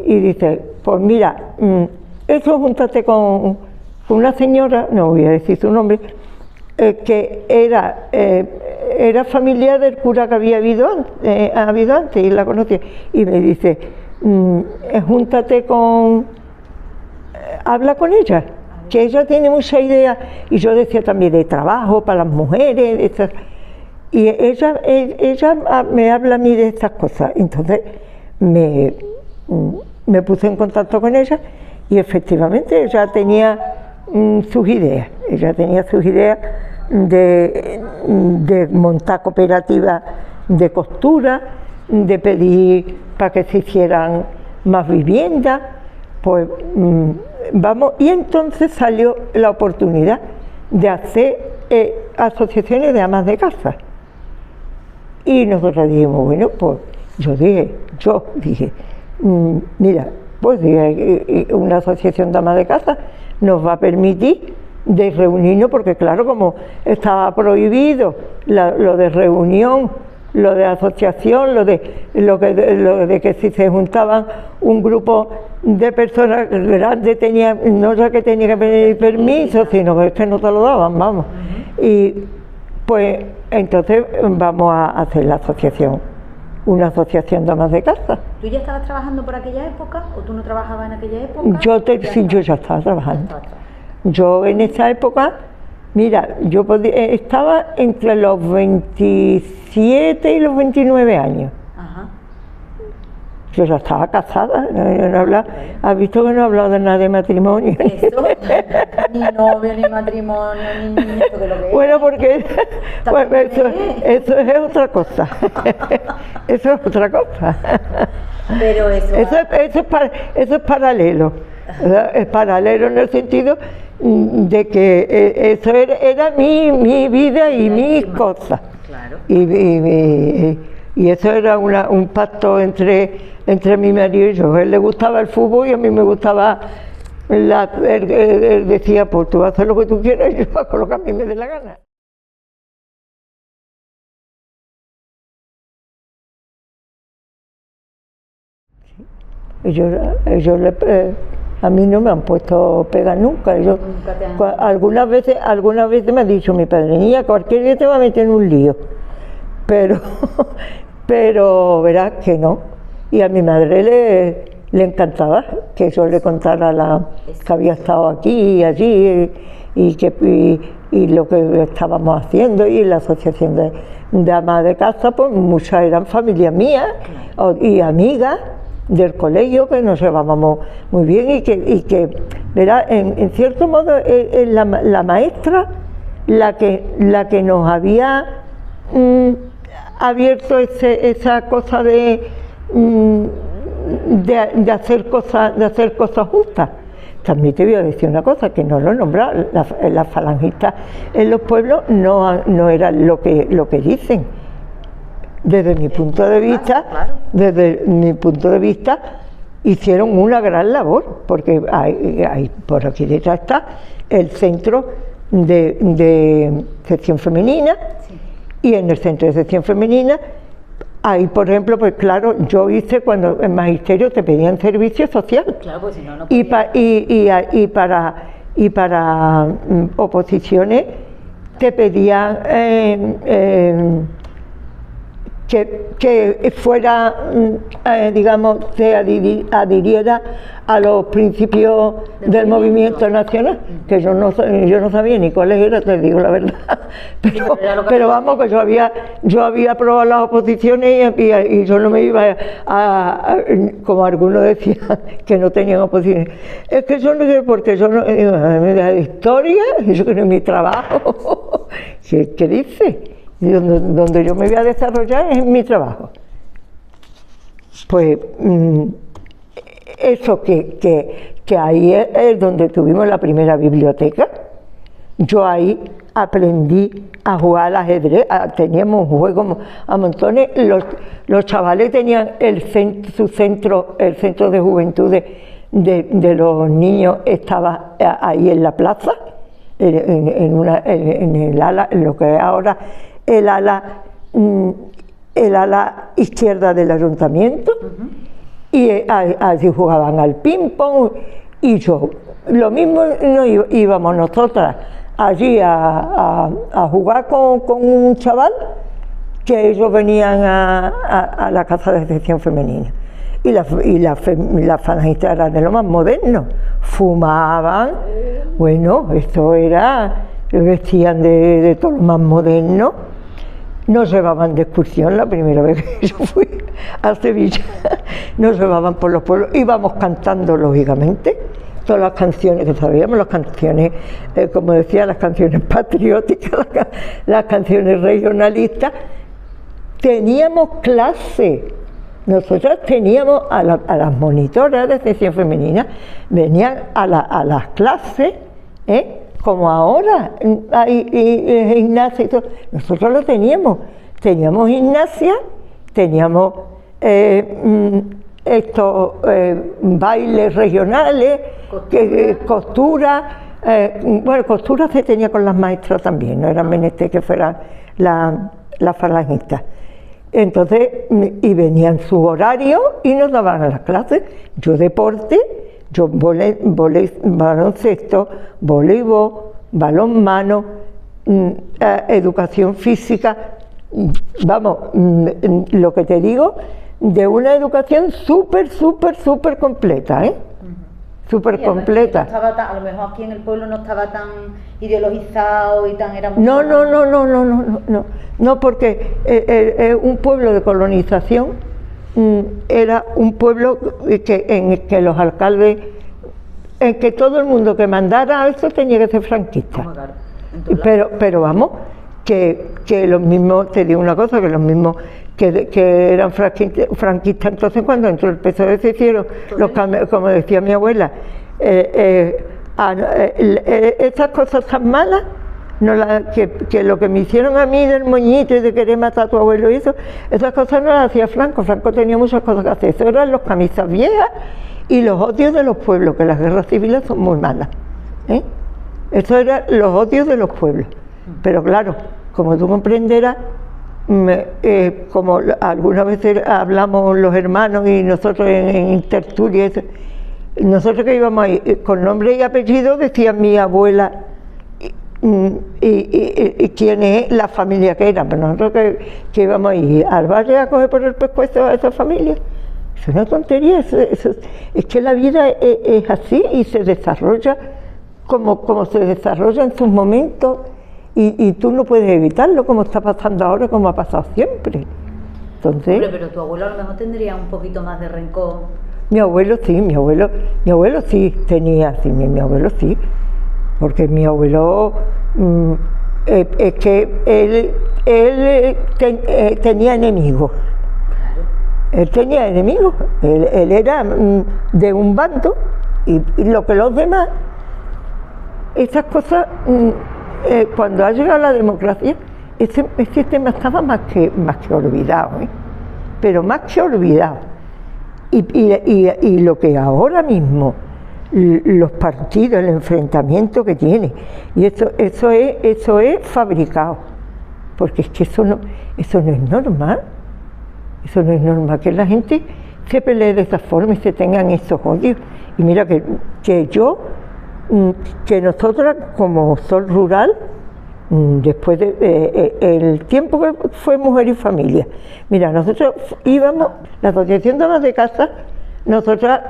y dice, pues mira, eso júntate con una señora, no voy a decir su nombre, que era familiar del cura que había habido antes y la conocía, y me dice, júntate habla con ella, que ella tiene mucha idea, y yo decía también de trabajo para las mujeres, y ella me habla a mí de estas cosas. Entonces me puse en contacto con ella, y efectivamente ella tenía sus ideas, de montar cooperativas de costura, de pedir para que se hicieran más viviendas, pues vamos, y entonces salió la oportunidad de hacer asociaciones de amas de casa. Y nosotros dijimos, bueno, pues yo dije, mira, pues una asociación de amas de casa nos va a permitir de reunirnos, porque claro, como estaba prohibido lo de reunión, lo de asociación, lo de que si se juntaban un grupo de personas grandes, no ya que tenía que pedir permiso, sino que es que no te lo daban, vamos. Y pues entonces vamos a hacer la asociación, una asociación de amas de casa. ¿Tú ya estabas trabajando por aquella época o tú no trabajabas en aquella época? Yo ya estaba trabajando. Yo en esa época, mira, estaba entre los 27 y los 29 años. Ajá. Yo ya estaba casada, ¿has visto que no he hablado de nada de matrimonio? Eso, ni novio, ni matrimonio, ni nieto, que lo que es. Bueno, porque pues, eso es otra cosa. Eso es otra cosa. Pero eso es paralelo. Es paralelo en el sentido de que eso era mi vida y mis cosas. Claro. Y eso era un pacto entre mi marido y yo. A él le gustaba el fútbol y a mí me gustaba él decía, pues tú haces lo que tú quieras y yo hago lo que a mí me dé la gana. A mí no me han puesto pegas nunca. Algunas veces me ha dicho mi padre, niña, cualquier día te va a meter en un lío. Pero verás que no. Y a mi madre le encantaba que yo le contara que había estado aquí y allí y lo que estábamos haciendo, y la asociación de amas de casa, pues muchas eran familias mías y amigas del colegio, que nos llevábamos muy bien y que verá, en cierto modo es la maestra la que nos había abierto esa cosa de hacer cosas justas. También te voy a decir una cosa, que no lo he nombrado, las falangistas en los pueblos no eran lo que dicen. Desde mi punto de vista, hicieron una gran labor, porque hay por aquí detrás está el centro de sección femenina, sí. Y en el centro de sección femenina, ahí por ejemplo, pues claro, yo hice cuando en magisterio te pedían servicio social, claro, pues si no y para oposiciones te pedían que fuera, digamos, se adhiriera a los principios del movimiento nacional, que yo no sabía ni cuáles eran, te digo la verdad, pero vamos, que yo había aprobado las oposiciones y yo no me iba como algunos decían, que no tenían oposiciones. Es que yo no sé por qué, yo no, me da historia, eso que no es mi trabajo. ¿Qué dice? Y donde yo me voy a desarrollar es en mi trabajo. Pues eso que ahí es donde tuvimos la primera biblioteca. Yo ahí aprendí a jugar al ajedrez, teníamos un juego a montones, los chavales tenían el centro de juventud de los niños estaba ahí en la plaza, en el ala, en lo que es ahora el ala izquierda del ayuntamiento, y allí jugaban al ping pong, y yo, lo mismo íbamos nosotras allí a jugar con un chaval, que ellos venían a la casa de excepción femenina. Y las falangistas eran de lo más moderno, fumaban, bueno, esto era, vestían de todo lo más moderno. Nos llevaban de excursión la primera vez que yo fui a Sevilla, nos llevaban por los pueblos, íbamos cantando lógicamente todas las canciones que sabíamos, las canciones, como decía, las canciones patrióticas, las canciones regionalistas. Teníamos clase, nosotras teníamos a las monitoras de sección femenina, venían a las clases, como ahora hay gimnasia y todo. Nosotros lo teníamos gimnasia, teníamos estos bailes regionales, costura, bueno, costura se tenía con las maestras también, no eran menester que fueran las falangistas. Entonces, y venían su horario y nos daban a las clases. Yo deporte, yo baloncesto, voleibol, balonmano, educación física, vamos, lo que te digo, de una educación súper completa, súper completa. No estaba a lo mejor aquí en el pueblo no estaba tan ideologizado y tan... Era no, porque un pueblo de colonización era un pueblo en el que los alcaldes, en que todo el mundo que mandara eso tenía que ser franquista. Pero vamos, que los mismos, te digo una cosa, que los mismos que eran franquistas, entonces cuando entró el PSOE se hicieron los cambios, como decía mi abuela, estas cosas tan malas, que lo que me hicieron a mí del moñito y de querer matar a tu abuelo y eso, esas cosas no las hacía Franco. Franco tenía muchas cosas que hacer, eso eran los camisas viejas y los odios de los pueblos, que las guerras civiles son muy malas, eso eran los odios de los pueblos. Pero claro, como tú comprenderás, como algunas veces hablamos los hermanos y nosotros en tertulia, nosotros que íbamos ahí con nombre y apellido, decía mi abuela y quién es la familia que era, pero nosotros que íbamos ahí al barrio a coger por el pescuezo a esa familia, eso es una tontería, es que la vida es así y se desarrolla como se desarrolla en sus momentos. Y tú no puedes evitarlo, como está pasando ahora, como ha pasado siempre. Entonces, hombre, pero tu abuelo a lo mejor tendría un poquito más de rencor. Mi abuelo sí tenía, sí, mi abuelo sí, porque mi abuelo es que él tenía enemigos. Claro. Él tenía enemigos, él era de un bando y lo que los demás, esas cosas... cuando ha llegado la democracia, este tema estaba más que olvidado, pero más que olvidado. Y lo que ahora mismo, los partidos, el enfrentamiento que tiene, y eso es fabricado, porque es que eso no es normal, que la gente se pelee de esa forma y se tengan esos odios. Y mira que nosotras como Sol Rural, después el tiempo que fue Mujer y Familia, mira, nosotros íbamos, la Asociación de Amas de Casa, nosotras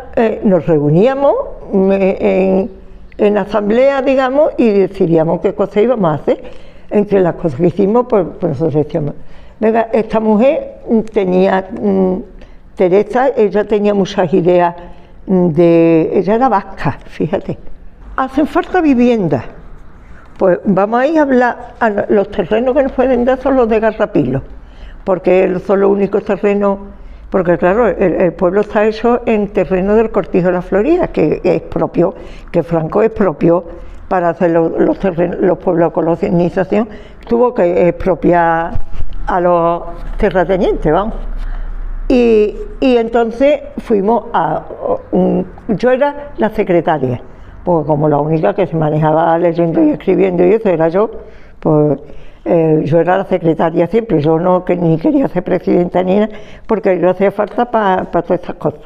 nos reuníamos en asamblea, digamos, y decidíamos qué cosas íbamos a hacer. Entre las cosas que hicimos, pues nosotros decíamos, venga, esta mujer tenía, Teresa, ella tenía muchas ideas ella era vasca, fíjate. Hacen falta viviendas, Pues vamos a ir a hablar, los terrenos que nos pueden dar son los de Garrapilo, porque son los únicos terrenos, porque claro, el pueblo está hecho en terreno del Cortijo de la Florida, que es propio, que Franco es propio para hacer los terrenos, los pueblos con colonización, tuvo que expropiar a los terratenientes, vamos. Y entonces fuimos yo era la secretaria, porque como la única que se manejaba leyendo y escribiendo y eso era yo, pues yo era la secretaria siempre, yo no ni quería ser presidenta ni nada, porque yo hacía falta para todas estas cosas.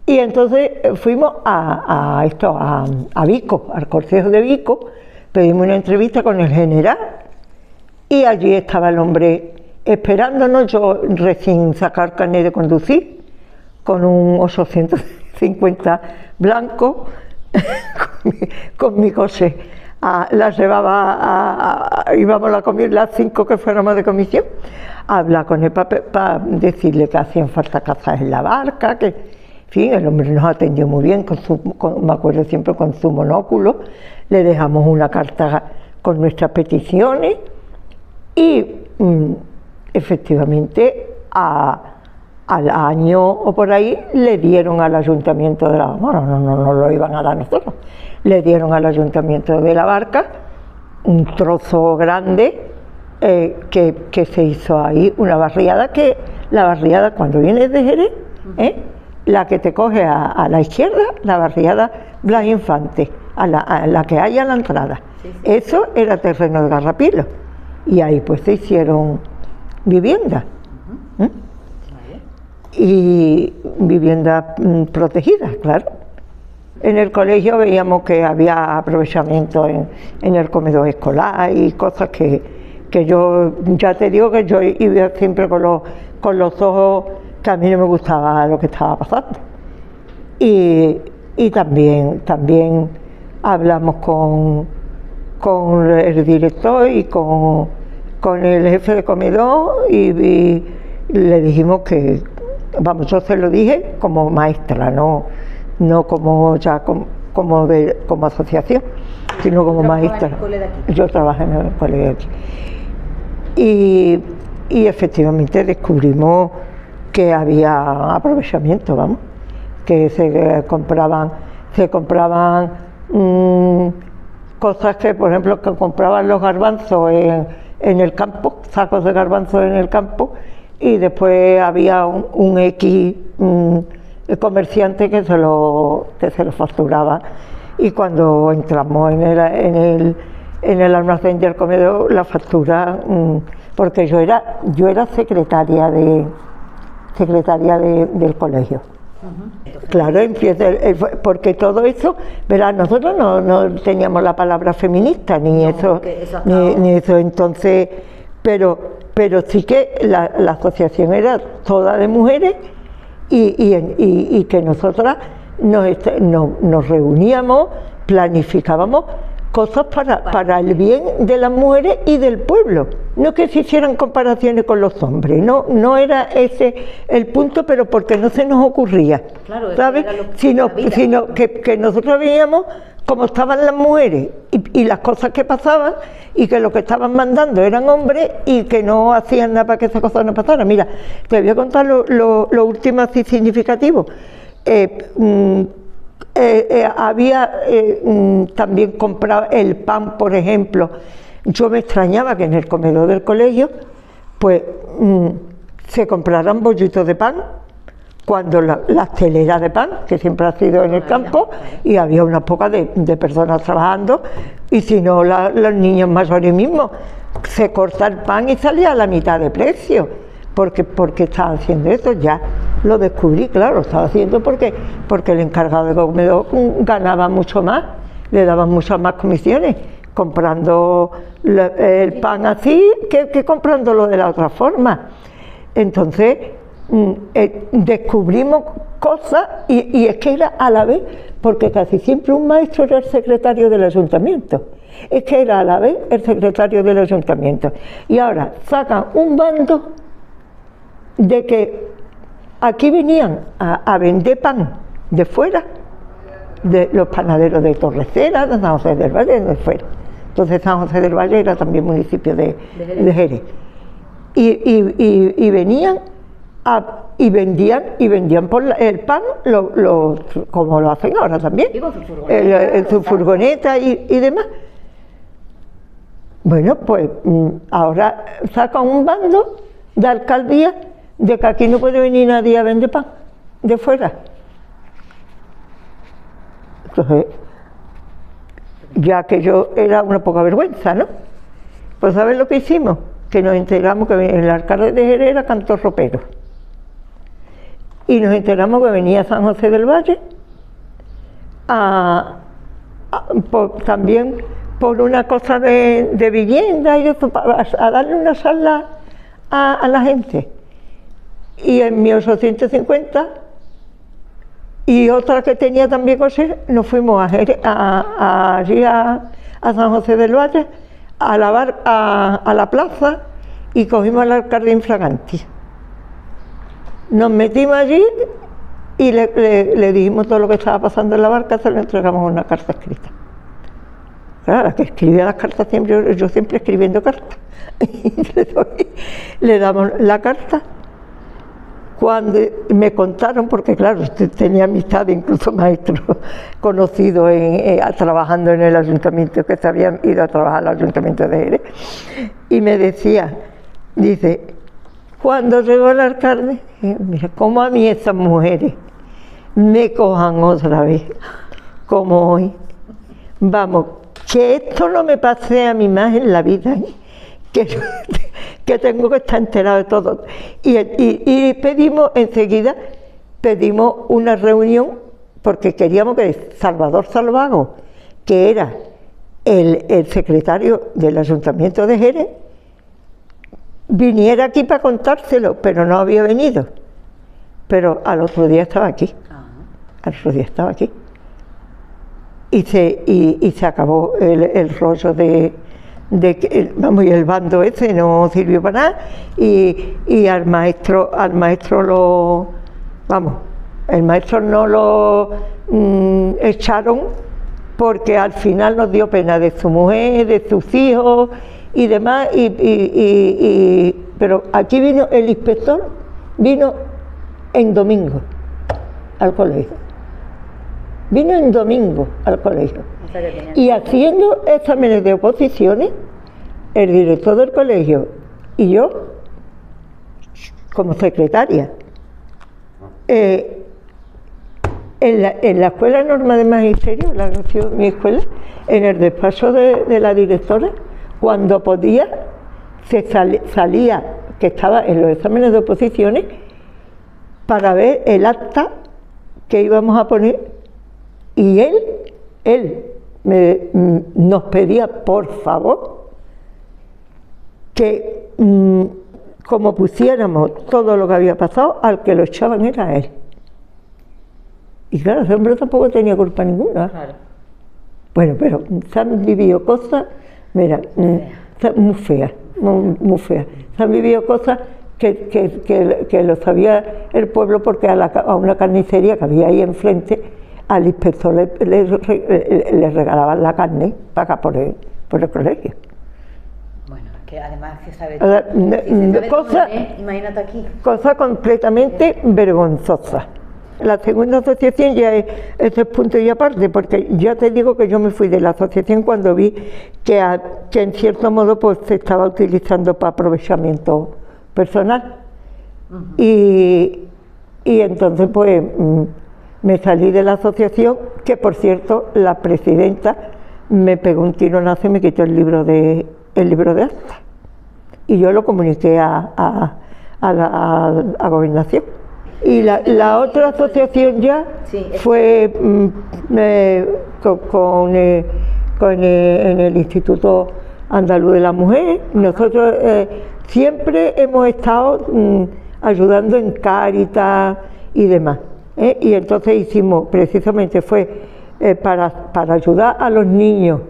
Y entonces fuimos a Vico, al Consejo de Vico, pedimos una entrevista con el general y allí estaba el hombre esperándonos, yo recién sacar carnet de conducir, con un 850 blanco, con mi coche. La llevaba íbamos a comer las 5 que fuéramos de comisión, a hablar con él para decirle que hacían falta cazas en la barca, que, en fin, el hombre nos atendió muy bien, me acuerdo siempre con su monóculo, le dejamos una carta con nuestras peticiones y efectivamente al año o por ahí le dieron al ayuntamiento de la barca, bueno, no lo iban a dar nosotros, le dieron al ayuntamiento de la barca un trozo grande que se hizo ahí, una barriada, que la barriada cuando vienes de Jerez, la que te coge a la izquierda, la barriada Blas Infante, a la que hay a la entrada. Sí. Eso era terreno de Garrapilo y ahí pues se hicieron viviendas. Y viviendas protegidas, claro. En el colegio veíamos que había aprovechamiento en el comedor escolar y cosas que yo, ya te digo que yo iba siempre con los ojos, que a mí no me gustaba lo que estaba pasando. Y también hablamos con el director y con el jefe de comedor y le dijimos que, vamos, yo se lo dije como maestra, no como ya como asociación, sino como maestra. Yo trabajé en el colegio de aquí. Y efectivamente descubrimos que había aprovechamiento, vamos, que se compraban cosas que, por ejemplo, que compraban los garbanzos en el campo, sacos de garbanzos en el campo, y después había un X comerciante que se lo facturaba. Y cuando entramos en el almacén del comedor, la factura, porque yo era secretaria del colegio. Claro, porque todo eso, verás, nosotros no teníamos la palabra feminista, ni eso, entonces, pero sí que la asociación era toda de mujeres y que nosotras nos reuníamos, planificábamos cosas para el bien de las mujeres y del pueblo, no que se hicieran comparaciones con los hombres, no era ese el punto, pero porque no se nos ocurría, claro, ¿sabes? Sino que nosotros veíamos cómo estaban las mujeres y las cosas que pasaban, y que lo que estaban mandando eran hombres y que no hacían nada para que esas cosas no pasaran. Mira, te voy a contar lo último así significativo. Había también comprado el pan, por ejemplo. Yo me extrañaba que en el comedor del colegio pues se compraran bollitos de pan, cuando las teleras de pan, que siempre ha sido en el campo, y había unas pocas de personas trabajando, y si no, los niños mayores mismos, se corta el pan y salía a la mitad de precio. Porque estaba haciendo eso, ya lo descubrí, claro, lo estaba haciendo porque el encargado de comedor ganaba mucho más, le daban muchas más comisiones, comprando el pan así que comprándolo de la otra forma. Entonces, descubrimos cosas y es que era a la vez, porque casi siempre un maestro era el secretario del ayuntamiento, es que era a la vez el secretario del ayuntamiento. Y ahora sacan un bando de que aquí venían a vender pan de fuera, de los panaderos de Torrecera, de San José del Valle, de fuera, Entonces San José del Valle era también municipio de Jerez. Y venían y vendían por el pan como lo hacen ahora también, en su furgoneta y demás. Bueno, pues ahora sacan un bando de alcaldía de que aquí no puede venir nadie a vender pan de fuera. Entonces, ya que yo era una poca vergüenza, ¿no? Pues ¿sabes lo que hicimos? Que nos enteramos que el alcalde de Jerez era cantor ropero. Y nos enteramos que venía San José del Valle también por una cosa de vivienda y eso, a darle una charla a la gente. Y en 1850 y otra que tenía también José, nos fuimos allí a San José del Valle a la plaza y cogimos al alcalde infraganti. Nos metimos allí y le dijimos todo lo que estaba pasando en la barca, se lo entregamos una carta escrita. Claro, la que escribía las cartas siempre, yo siempre escribiendo cartas. Le damos la carta. Cuando me contaron, porque claro, tenía amistad, incluso maestros conocidos trabajando en el ayuntamiento, que se habían ido a trabajar al ayuntamiento de Jerez, y me decía, dice, cuando llegó el alcalde, mira, como a mí esas mujeres me cojan otra vez, como hoy, vamos, que esto no me pase a mí más en la vida, que tengo que estar enterado de todo. Y pedimos enseguida, una reunión, porque queríamos que Salvador Salvago, que era el secretario del Ayuntamiento de Jerez, viniera aquí para contárselo, pero no había venido. Pero al otro día estaba aquí. Al otro día estaba aquí. Y se acabó el rollo vamos, y el bando ese no sirvió para nada, y al maestro el maestro no lo echaron porque al final nos dio pena de su mujer, de sus hijos y demás, pero aquí vino el inspector, vino en domingo al colegio. Vino en domingo al colegio. Y haciendo exámenes de oposiciones, el director del colegio y yo, como secretaria, en la Escuela Normal de Magisterio, mi escuela, en el despacho de la directora, cuando podía, salía, que estaba en los exámenes de oposiciones, para ver el acta que íbamos a poner. Y él nos pedía, por favor, que como pusiéramos todo lo que había pasado, al que lo echaban era a él. Y claro, ese hombre tampoco tenía culpa ninguna. Claro. Bueno, pero se han vivido cosas, mira, muy feas, muy feas. Se han vivido cosas que lo sabía el pueblo, porque a una carnicería que había ahí enfrente, al inspector le regalaban la carne para acá por el colegio. Bueno, que además se sabe, imagínate aquí. Cosa completamente vergonzosa. La segunda asociación ya es punto y aparte, porque ya te digo que yo me fui de la asociación cuando vi que en cierto modo pues se estaba utilizando para aprovechamiento personal. Y entonces pues me salí de la asociación, que por cierto la presidenta me pegó un tironazo y me quitó el libro de actas. Y yo lo comuniqué a Gobernación. Y la otra asociación ya fue en el Instituto Andaluz de la Mujer. Nosotros siempre hemos estado ayudando en Cáritas y demás. Y entonces hicimos, precisamente fue para ayudar a los niños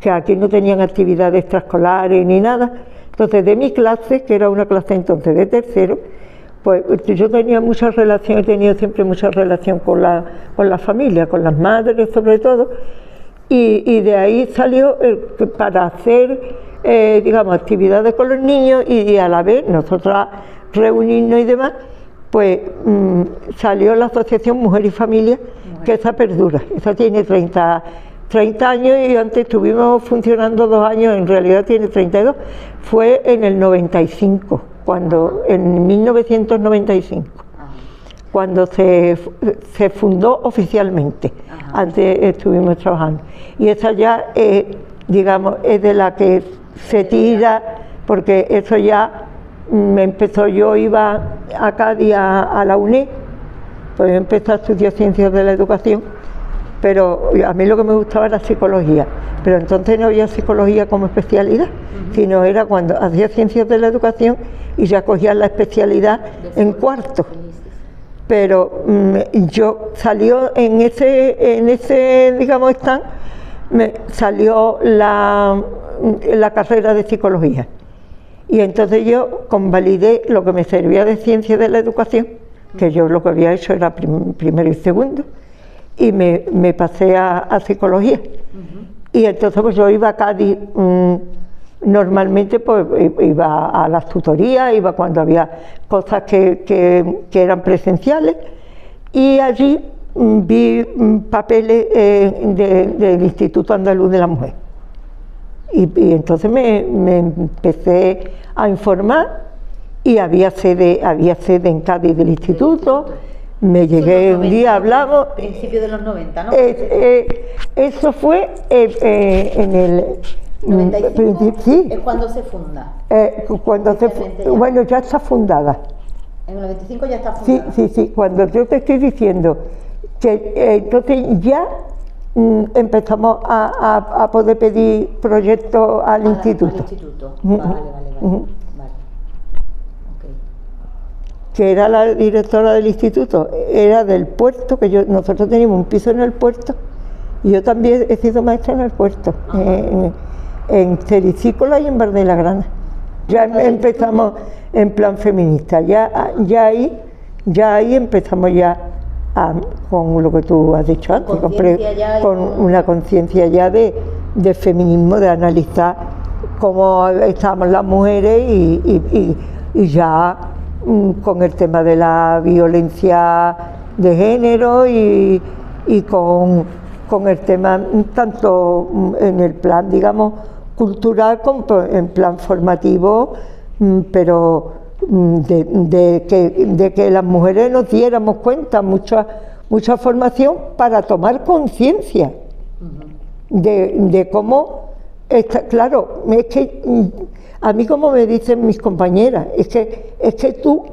que aquí no tenían actividades extraescolares ni nada. Entonces de mi clase, que era una clase entonces de tercero, pues yo tenía mucha relación, he tenido siempre mucha relación con la familia, con las madres sobre todo, y de ahí salió para hacer, digamos, actividades con los niños y a la vez nosotros reunirnos y demás, pues salió la Asociación Mujer y Familia, que esa perdura, esa tiene 30 años y antes estuvimos funcionando 2 años, en realidad tiene 32, fue en el 95, en 1995, cuando se fundó oficialmente. Ajá. Antes estuvimos trabajando. Y esa ya, digamos, es de la que se tira, porque eso ya me empezó, yo iba a Cádiz a la UNED, pues empecé a estudiar Ciencias de la Educación, pero a mí lo que me gustaba era psicología, pero entonces no había psicología como especialidad, sino era cuando hacía Ciencias de la Educación y ya cogía la especialidad en cuarto. Pero yo salió en ese digamos stand, me salió la carrera de psicología y entonces yo convalidé lo que me servía de Ciencias de la Educación, que yo lo que había hecho era primero y segundo, y me pasé a psicología. Y entonces pues yo iba a Cádiz, normalmente pues iba a las tutorías, iba cuando había cosas que eran presenciales, y allí vi papeles del Instituto Andaluz de la Mujer. Y entonces me empecé a informar y había sede en Cádiz del instituto. Me llegué un día, hablamos. Principio de los 90, ¿no? Eso fue en el 95. Sí. ¿Es cuando se funda? Bueno, ya está fundada. En el 95 ya está fundada. Sí. Cuando yo te estoy diciendo que entonces ya empezamos a poder pedir proyectos al instituto. Al instituto. Vale. Que era la directora del instituto, era del puerto, que nosotros teníamos un piso en el puerto, y yo también he sido maestra en el puerto, en Cericícola y en Bar de la Grana. Ya empezamos en plan feminista, ya ahí empezamos con lo que tú has dicho antes, con una conciencia ya de feminismo, de analizar cómo estábamos las mujeres y ya con el tema de la violencia de género y con el tema tanto en el plan, digamos, cultural como en plan formativo, pero de que las mujeres nos diéramos cuenta, mucha formación para tomar conciencia de cómo está, claro, es que a mí, como me dicen mis compañeras, es que tú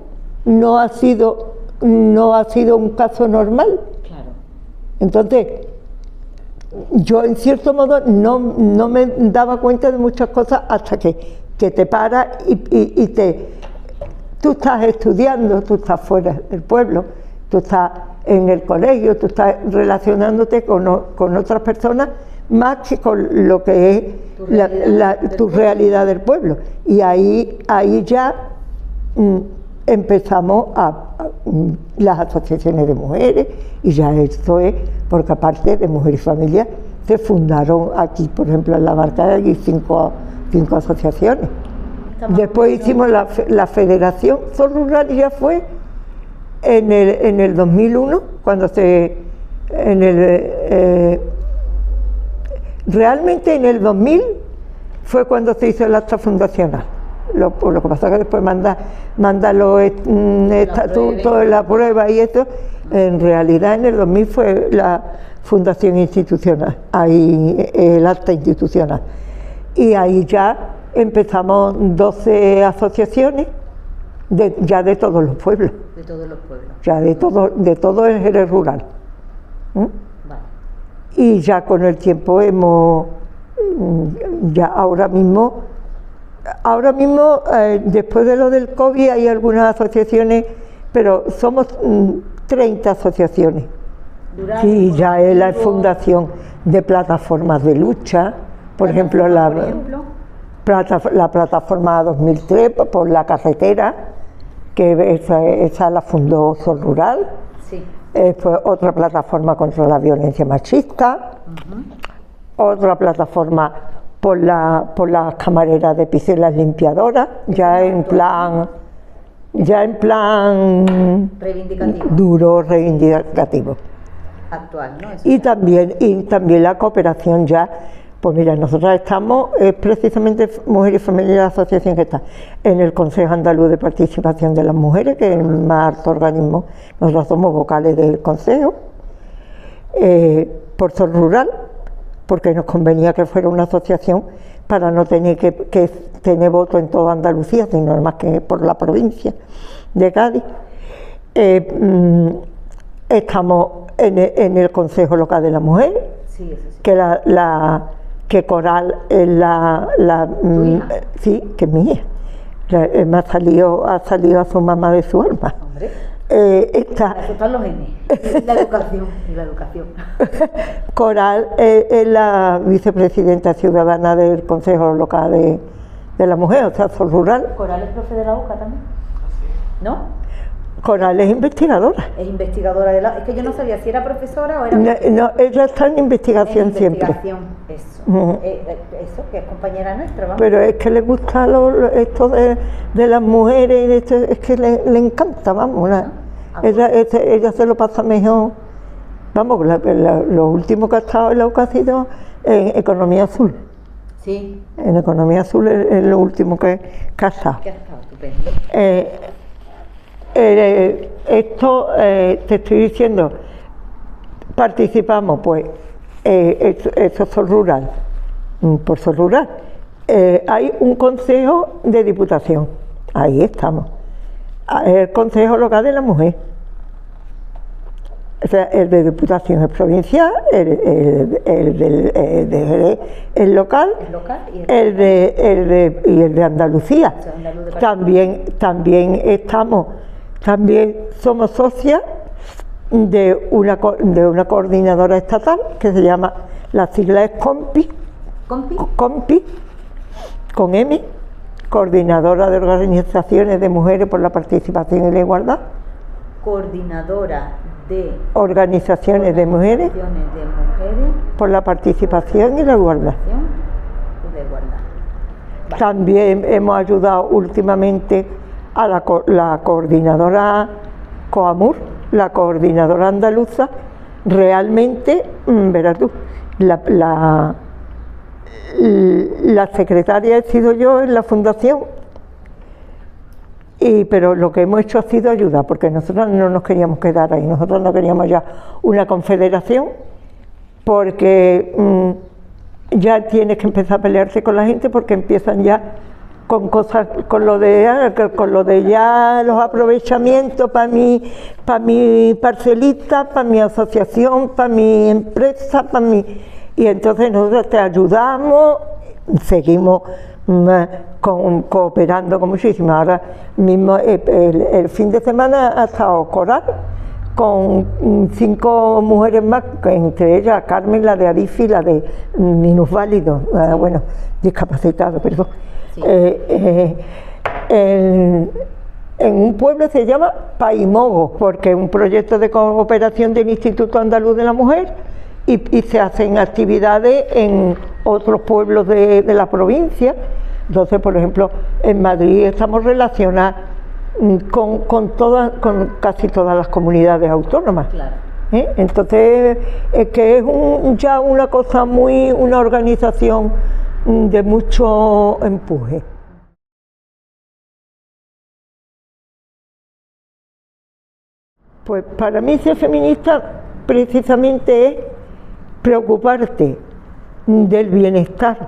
no has sido un caso normal. Claro. Entonces, yo en cierto modo no me daba cuenta de muchas cosas hasta que te paras y tú estás estudiando, tú estás fuera del pueblo, tú estás en el colegio, tú estás relacionándote con otras personas más que con lo que es tu realidad del pueblo. Y ahí ya empezamos las asociaciones de mujeres, y ya esto es, porque aparte de Mujer y Familia, se fundaron aquí, por ejemplo, en La Barca, aquí 5 asociaciones. Después hicimos la Federación Sol Rural, y ya fue en el 2001, cuando realmente en el 2000 fue cuando se hizo el acta fundacional. Lo que pasa es que después manda los estatutos, la prueba y eso. En realidad en el 2000 fue la fundación institucional, ahí el acta institucional. Y ahí ya empezamos 12 asociaciones ya de todos los pueblos. De todos los pueblos. Ya de todo el Jerez rural. Vale. Y ya con el tiempo ya ahora mismo, después de lo del COVID, hay algunas asociaciones, pero somos 30 asociaciones. Sí, ya es la fundación de plataformas de lucha, por ejemplo, la plataforma 2003 por la carretera, que esa la fundó Sol Rural. Sí. Fue otra plataforma contra la violencia machista. Otra plataforma por las camareras de piso y las limpiadoras, ya en plan Reivindicativo. duro, reivindicativo. Actual, ¿no? Eso Y también la cooperación ya, pues mira, nosotros estamos, precisamente Mujer y Familia, la asociación que está en el Consejo Andaluz de Participación de las Mujeres, que es el más alto organismo. Nosotros somos vocales del Consejo, por Sol Rural, porque nos convenía que fuera una asociación para no tener que tener voto en toda Andalucía, sino más que por la provincia de Cádiz. Estamos en el Consejo Local de la Mujer, sí, eso sí. que Coral es sí, que es mi hija. Ha salido a su mamá de su alma. Hombre, Eso están los N, la educación. Coral es la vicepresidenta ciudadana del Consejo Local de la Mujer, o sea, Sol Rural. Coral es profe de la UCA también, ¿no? Coral es investigadora. Es investigadora de la... Es que yo no sabía si era profesora o era... No, ella está en investigación siempre. Eso. Ujú. Eso, que es compañera nuestra, vamos. Pero es que le gusta esto de las mujeres, es que le encanta, vamos. Ella se lo pasa mejor. Vamos, lo último que ha estado en la UCA ha sido en Economía Azul. Sí. En Economía Azul es lo último que ha estado. Que ha estado estupendo. Esto te estoy diciendo, participamos, pues, esto es Sol Rural, por Sol Rural. Hay un consejo de diputación, ahí estamos, el Consejo Local de la Mujer. O sea, el de diputación es provincial, el local y el de Andalucía. También somos socias de una coordinadora estatal que se llama, la sigla es COMPI, con M, Coordinadora de Organizaciones de Mujeres por la Participación y la Igualdad. Coordinadora de Organizaciones de Mujeres por la Participación y la Igualdad. Vale. También hemos ayudado últimamente a la coordinadora COAMUR, la coordinadora andaluza. Realmente, verás tú, la secretaria he sido yo en la fundación, pero lo que hemos hecho ha sido ayudar, porque nosotros no nos queríamos quedar ahí, nosotros no queríamos ya una confederación, porque ya tienes que empezar a pelearse con la gente, porque empiezan ya con cosas, con lo de ya los aprovechamientos para mi parcelita, para mi asociación, para mi empresa, y entonces nosotros te ayudamos, seguimos cooperando con muchísimas. Ahora mismo el fin de semana ha estado Coral con 5 mujeres más, entre ellas Carmen, la de Adifi, la de minusválidos, bueno, discapacitados, perdón. Sí. En un pueblo se llama Paimogo, porque es un proyecto de cooperación del Instituto Andaluz de la Mujer, y se hacen actividades en otros pueblos de la provincia. Entonces, por ejemplo, en Madrid estamos relacionados con casi todas las comunidades autónomas. Claro. Entonces, es que es ya una cosa una organización de mucho empuje. Pues para mí ser feminista precisamente es preocuparte del bienestar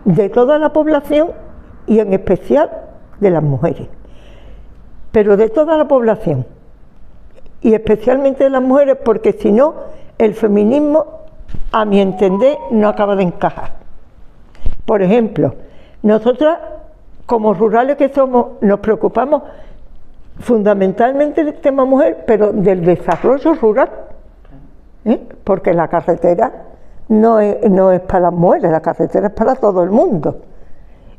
de toda la población y en especial de las mujeres, pero de toda la población y especialmente de las mujeres, porque si no el feminismo, a mi entender, no acaba de encajar. Por ejemplo, nosotras como rurales que somos nos preocupamos fundamentalmente del tema mujer, pero del desarrollo rural, porque la carretera no es para las mujeres, la carretera es para todo el mundo.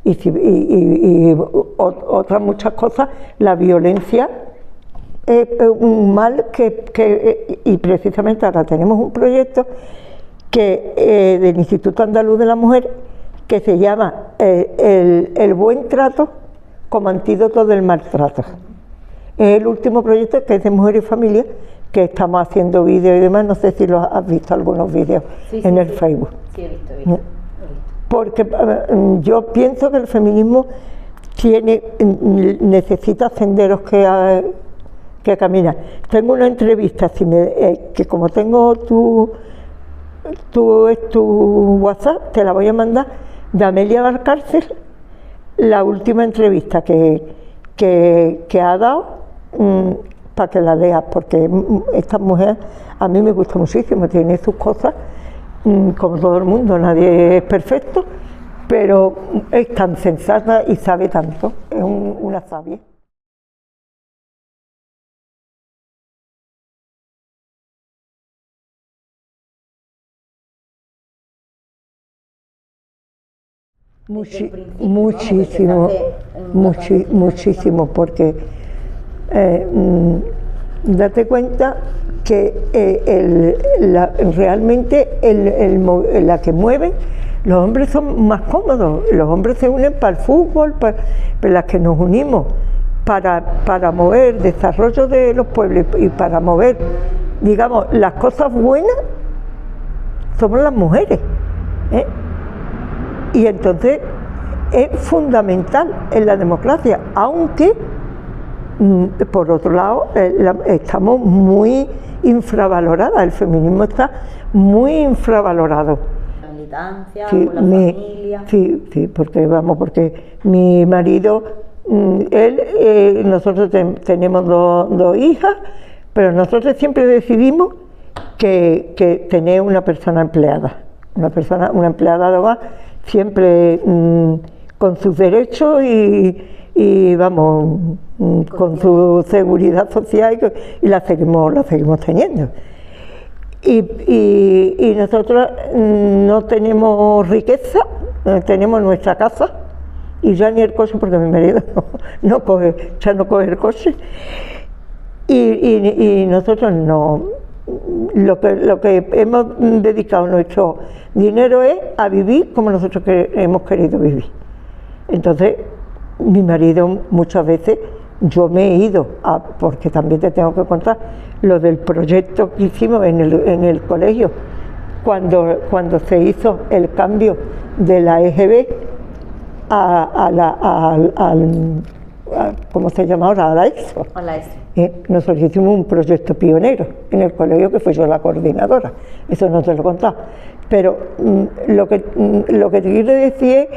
Y otras muchas cosas, la violencia es un mal y precisamente ahora tenemos un proyecto del Instituto Andaluz de la Mujer, que se llama el buen trato como antídoto del maltrato. Es el último proyecto, que es de Mujer y Familia, que estamos haciendo vídeos y demás. No sé si lo has visto, algunos vídeos en el Facebook. Sí, he visto. Porque yo pienso que el feminismo necesita senderos que caminar. Tengo una entrevista, que como tengo tu WhatsApp, te la voy a mandar, de Amelia Valcárcel, la última entrevista que ha dado, para que la leas, porque esta mujer a mí me gusta muchísimo, tiene sus cosas, como todo el mundo, nadie es perfecto, pero es tan sensata y sabe tanto, es una sabia. Muchísimo, porque date cuenta que realmente la que mueve, los hombres son más cómodos, los hombres se unen para el fútbol, pero las que nos unimos para mover el desarrollo de los pueblos y para mover, digamos, las cosas buenas, somos las mujeres, ¿eh? Y entonces es fundamental en la democracia, aunque por otro lado estamos muy infravaloradas, el feminismo está muy infravalorado. La militancia, sí, con la familia. Sí, porque mi marido, nosotros tenemos dos hijas, pero nosotros siempre decidimos que tener una persona empleada, una empleada de hogar, siempre con sus derechos y vamos, con su seguridad social, y la seguimos teniendo. Y nosotros no tenemos riqueza, tenemos nuestra casa, y ya ni el coche, porque mi marido no coge el coche, y nosotros no. Lo que hemos dedicado nuestro dinero es a vivir como nosotros hemos querido vivir. Entonces, mi marido muchas veces, yo me he ido, porque también te tengo que contar, lo del proyecto que hicimos en el colegio, cuando se hizo el cambio de la EGB ¿cómo se llama ahora? A la ESO. Nosotros hicimos un proyecto pionero en el colegio, que fui yo la coordinadora, eso no te lo he contado, pero lo que te quiero decir es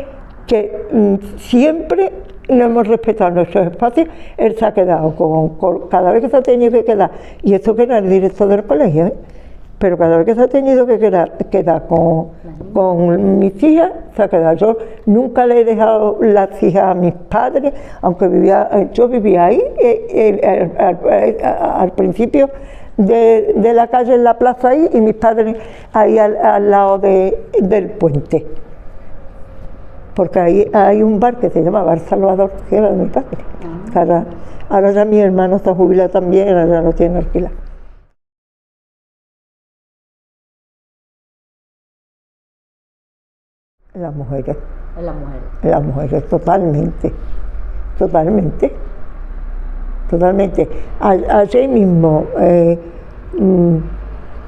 que siempre no hemos respetado nuestros espacios. Él se ha quedado cada vez que se ha tenido que quedar, y esto que era el director del colegio, pero cada vez que se ha tenido que quedar con mis hijas, se ha quedado. Yo nunca le he dejado las hijas a mis padres, aunque yo vivía ahí, al principio de la calle, en la plaza ahí, y mis padres ahí al lado del puente. Porque ahí hay un bar que se llama Bar Salvador, que era de mi padre. Ahora ya mi hermano está jubilado también, ahora ya lo tiene alquilado. Las mujeres. Las mujeres, totalmente. Ayer mismo,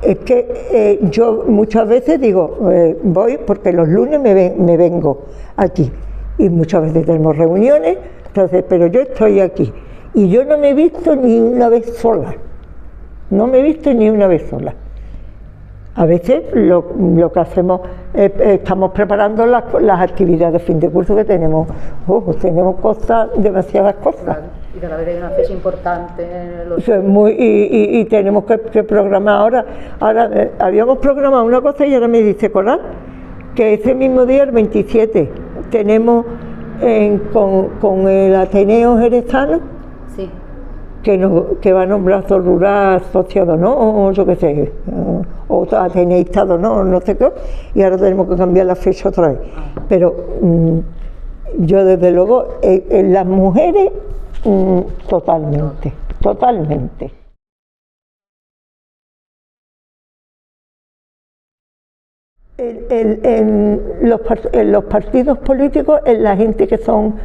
es que yo muchas veces digo, voy porque los lunes me vengo aquí, y muchas veces tenemos reuniones, entonces, pero yo estoy aquí, y yo no me he visto ni una vez sola, A veces lo que hacemos, estamos preparando las actividades de fin de curso que tenemos. Tenemos demasiadas cosas. Claro. Y cada vez hay una fecha importante. Y tenemos que programar ahora habíamos programado una cosa, y ahora me dice Coral que ese mismo día, el 27, tenemos con el Ateneo Jerezano, sí, que va a nombrar Zona Rural asociado, ¿no? O yo qué sé, o ateneístado, no sé qué, y ahora tenemos que cambiar la fecha otra vez. Pero yo desde luego, en las mujeres, totalmente. En los partidos políticos, en la gente que son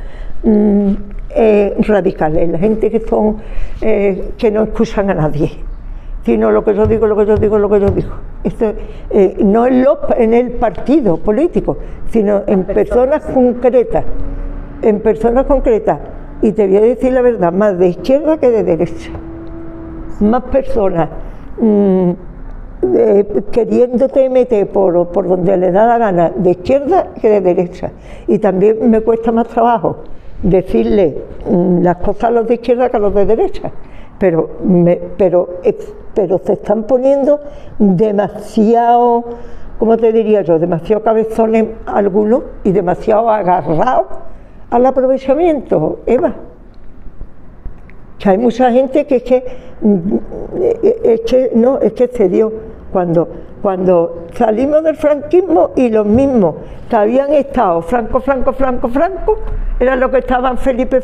radicales, la gente que son que no escuchan a nadie, sino lo que yo digo, lo que yo digo, lo que yo digo. Esto, no en el partido político, sino en personas concretas, en personas concretas. Y te voy a decir la verdad, más de izquierda que de derecha, más personas queriéndote meter por donde le da la gana, de izquierda que de derecha. Y también me cuesta más trabajo decirle las cosas a los de izquierda que a los de derecha, pero se están poniendo demasiado, ¿cómo te diría yo?, demasiado cabezones algunos y demasiado agarrados al aprovechamiento, Eva. Que hay mucha gente que es que se dio cuando salimos del franquismo, y los mismos que habían estado Franco, era lo que estaban Felipe,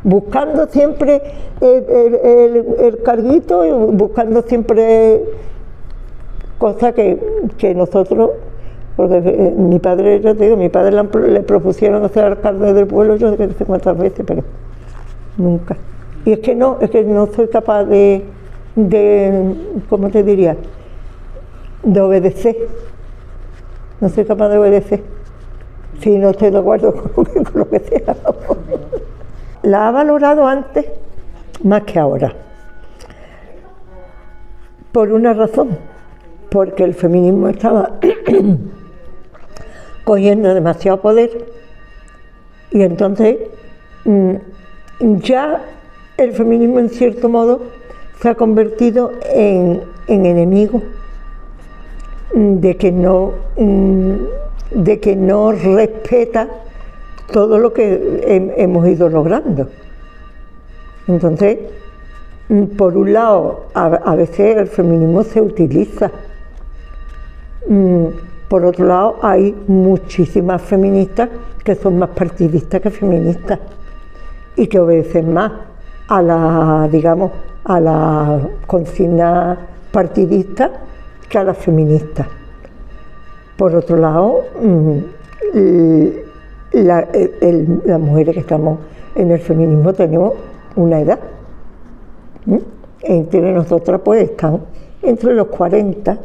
buscando siempre el carguito, y buscando siempre cosas que nosotros, porque mi padre, yo te digo, mi padre le propusieron ser alcalde del pueblo, yo no sé cuántas veces, pero nunca. Y es que no soy capaz de ¿cómo te diría?, de obedecer. No soy capaz de obedecer si no estoy de acuerdo con lo que sea. La ha valorado antes más que ahora, por una razón, porque el feminismo estaba cogiendo demasiado poder, y entonces ya el feminismo, en cierto modo, se ha convertido en enemigo de que no respeta todo lo que hemos ido logrando. Entonces, por un lado, a veces el feminismo se utiliza. Por otro lado, hay muchísimas feministas que son más partidistas que feministas y que obedecen más a la, digamos, a la consigna partidista que a las feministas. Por otro lado, las mujeres que estamos en el feminismo tenemos una edad. Entre nosotras pues están entre los 40,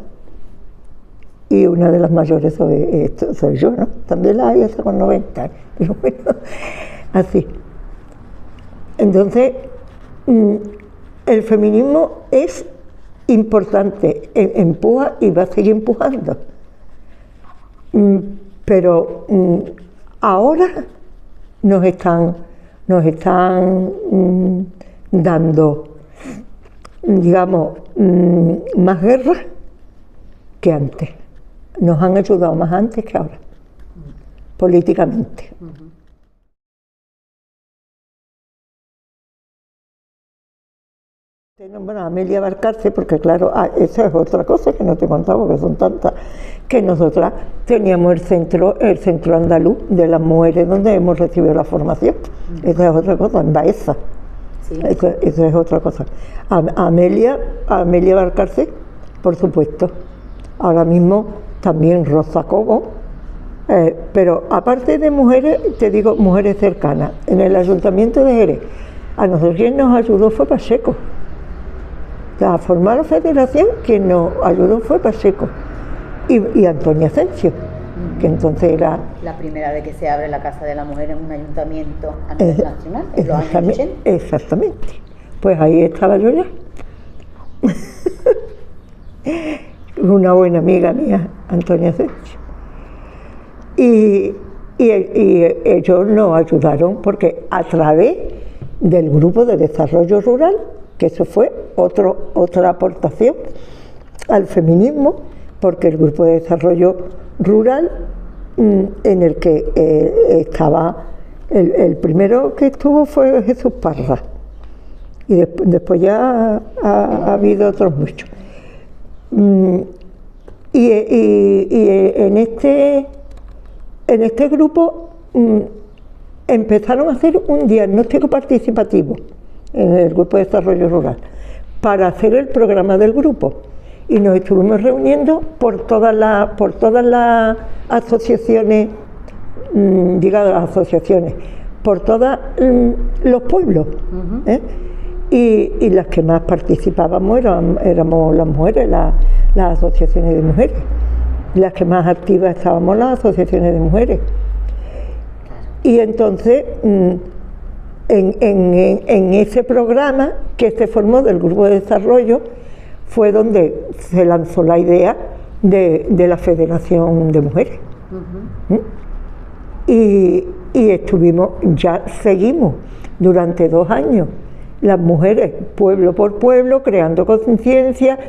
y una de las mayores soy yo, ¿no? También la hay hasta con 90, pero bueno, así. Entonces, el feminismo es importante, empuja y va a seguir empujando. Pero ahora nos están dando, digamos, más guerra que antes. Nos han ayudado más antes que ahora, políticamente. Bueno, Amelia Valcárcel, porque claro, esa es otra cosa que no te he contado, porque son tantas, que nosotras teníamos el centro andaluz de las mujeres donde hemos recibido la formación. Esa es otra cosa, en Baeza. Sí. Eso es otra cosa. Amelia Valcárcel, por supuesto. Ahora mismo también Rosa Cobo, pero aparte de mujeres, te digo, mujeres cercanas. En el Ayuntamiento de Jerez, a nosotros quien nos ayudó fue Pacheco. A formar la federación, quien nos ayudó fue Pacheco y Antonia Asensio, que entonces era... La primera vez que se abre la Casa de la Mujer en un ayuntamiento a nivel nacional, en los años 80. Exactamente, pues ahí estaba yo ya. Una buena amiga mía, Antonia Asensio. Y ellos nos ayudaron porque a través del Grupo de Desarrollo Rural, que eso fue otra aportación al feminismo, porque el Grupo de Desarrollo Rural, en el que estaba, el primero que estuvo fue Jesús Parra, y después ya ha habido otros muchos. Y en este grupo empezaron a hacer un diagnóstico participativo en el Grupo de Desarrollo Rural para hacer el programa del grupo, y nos estuvimos reuniendo por todas las asociaciones, digamos las asociaciones, por todos los pueblos, ¿eh? Y las que más participábamos éramos las mujeres, las asociaciones de mujeres. Las que más activas estábamos las asociaciones de mujeres. Y entonces, en ese programa que se formó del grupo de desarrollo, fue donde se lanzó la idea de la Federación de Mujeres. Y seguimos durante 2 años, las mujeres pueblo por pueblo, creando conciencia,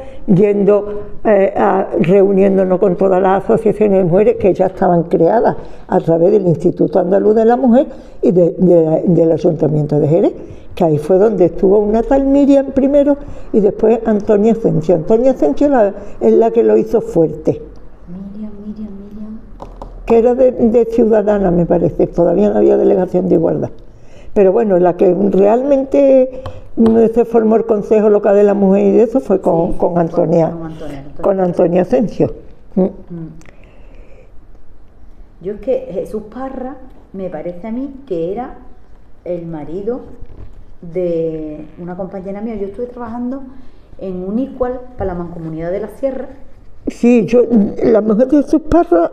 reuniéndonos con todas las asociaciones de mujeres que ya estaban creadas a través del Instituto Andaluz de la Mujer y del Ayuntamiento de Jerez, que ahí fue donde estuvo una tal Miriam primero y después Antonia Asensio. Antonia Asensio es la que lo hizo fuerte. Miriam. Que era de Ciudadana, me parece, todavía no había delegación de igualdad. Pero bueno, la que realmente se formó el Consejo Local de la Mujer y de eso fue con Antonia Asensio. Yo es que Jesús Parra me parece a mí que era el marido de una compañera mía. Yo estuve trabajando en un Equal para la Mancomunidad de la Sierra. Sí, la mujer de Jesús Parra,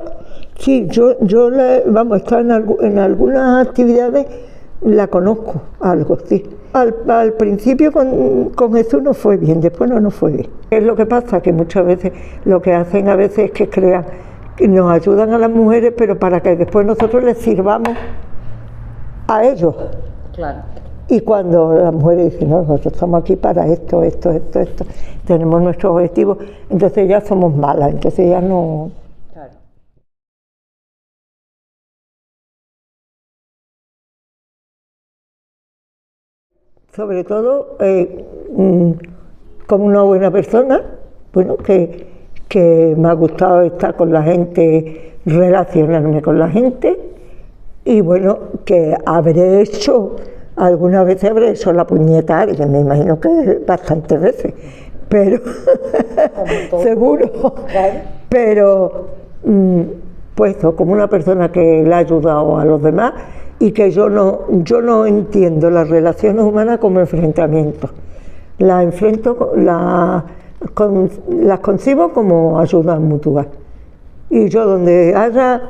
sí, estaba en algunas actividades. La conozco, algo, sí. Al principio con Jesús no fue bien, después no fue bien. Es lo que pasa, que muchas veces lo que hacen a veces es que nos ayudan a las mujeres, pero para que después nosotros les sirvamos a ellos. Claro. Y cuando las mujeres dicen, no, nosotros estamos aquí para esto, tenemos nuestros objetivos, entonces ya somos malas, entonces ya no... Claro. Sobre todo como una buena persona, bueno, que me ha gustado estar con la gente, relacionarme con la gente, y bueno, que algunas veces habré hecho la puñeta a alguien, me imagino que bastantes veces, pero seguro, claro. Pero pues como una persona que le ha ayudado a los demás, y que yo no entiendo las relaciones humanas como enfrentamientos. Las concibo como ayuda mutua. Y yo donde haya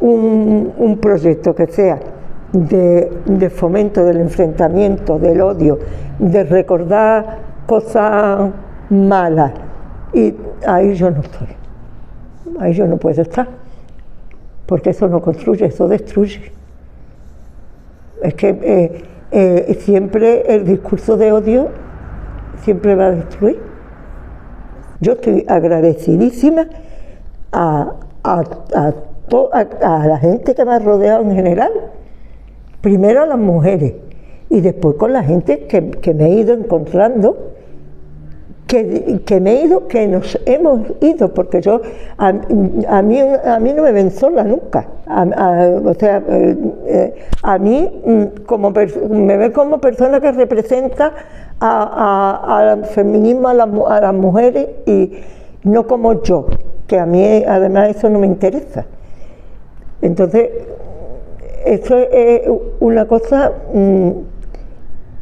un proyecto que sea de fomento del enfrentamiento, del odio, de recordar cosas malas, y ahí yo no estoy. Ahí yo no puedo estar. Porque eso no construye, eso destruye. Es que siempre el discurso de odio siempre va a destruir. Yo estoy agradecidísima a la gente que me ha rodeado en general, primero a las mujeres y después con la gente que me he ido encontrando, que nos hemos ido, porque a mí no me ven sola nunca. A mí me ven como persona que representa al feminismo, a las mujeres, y no como yo, que a mí además eso no me interesa. Entonces, eso es una cosa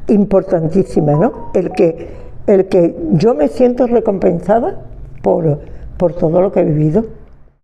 importantísima, ¿no? El que yo me siento recompensada por todo lo que he vivido.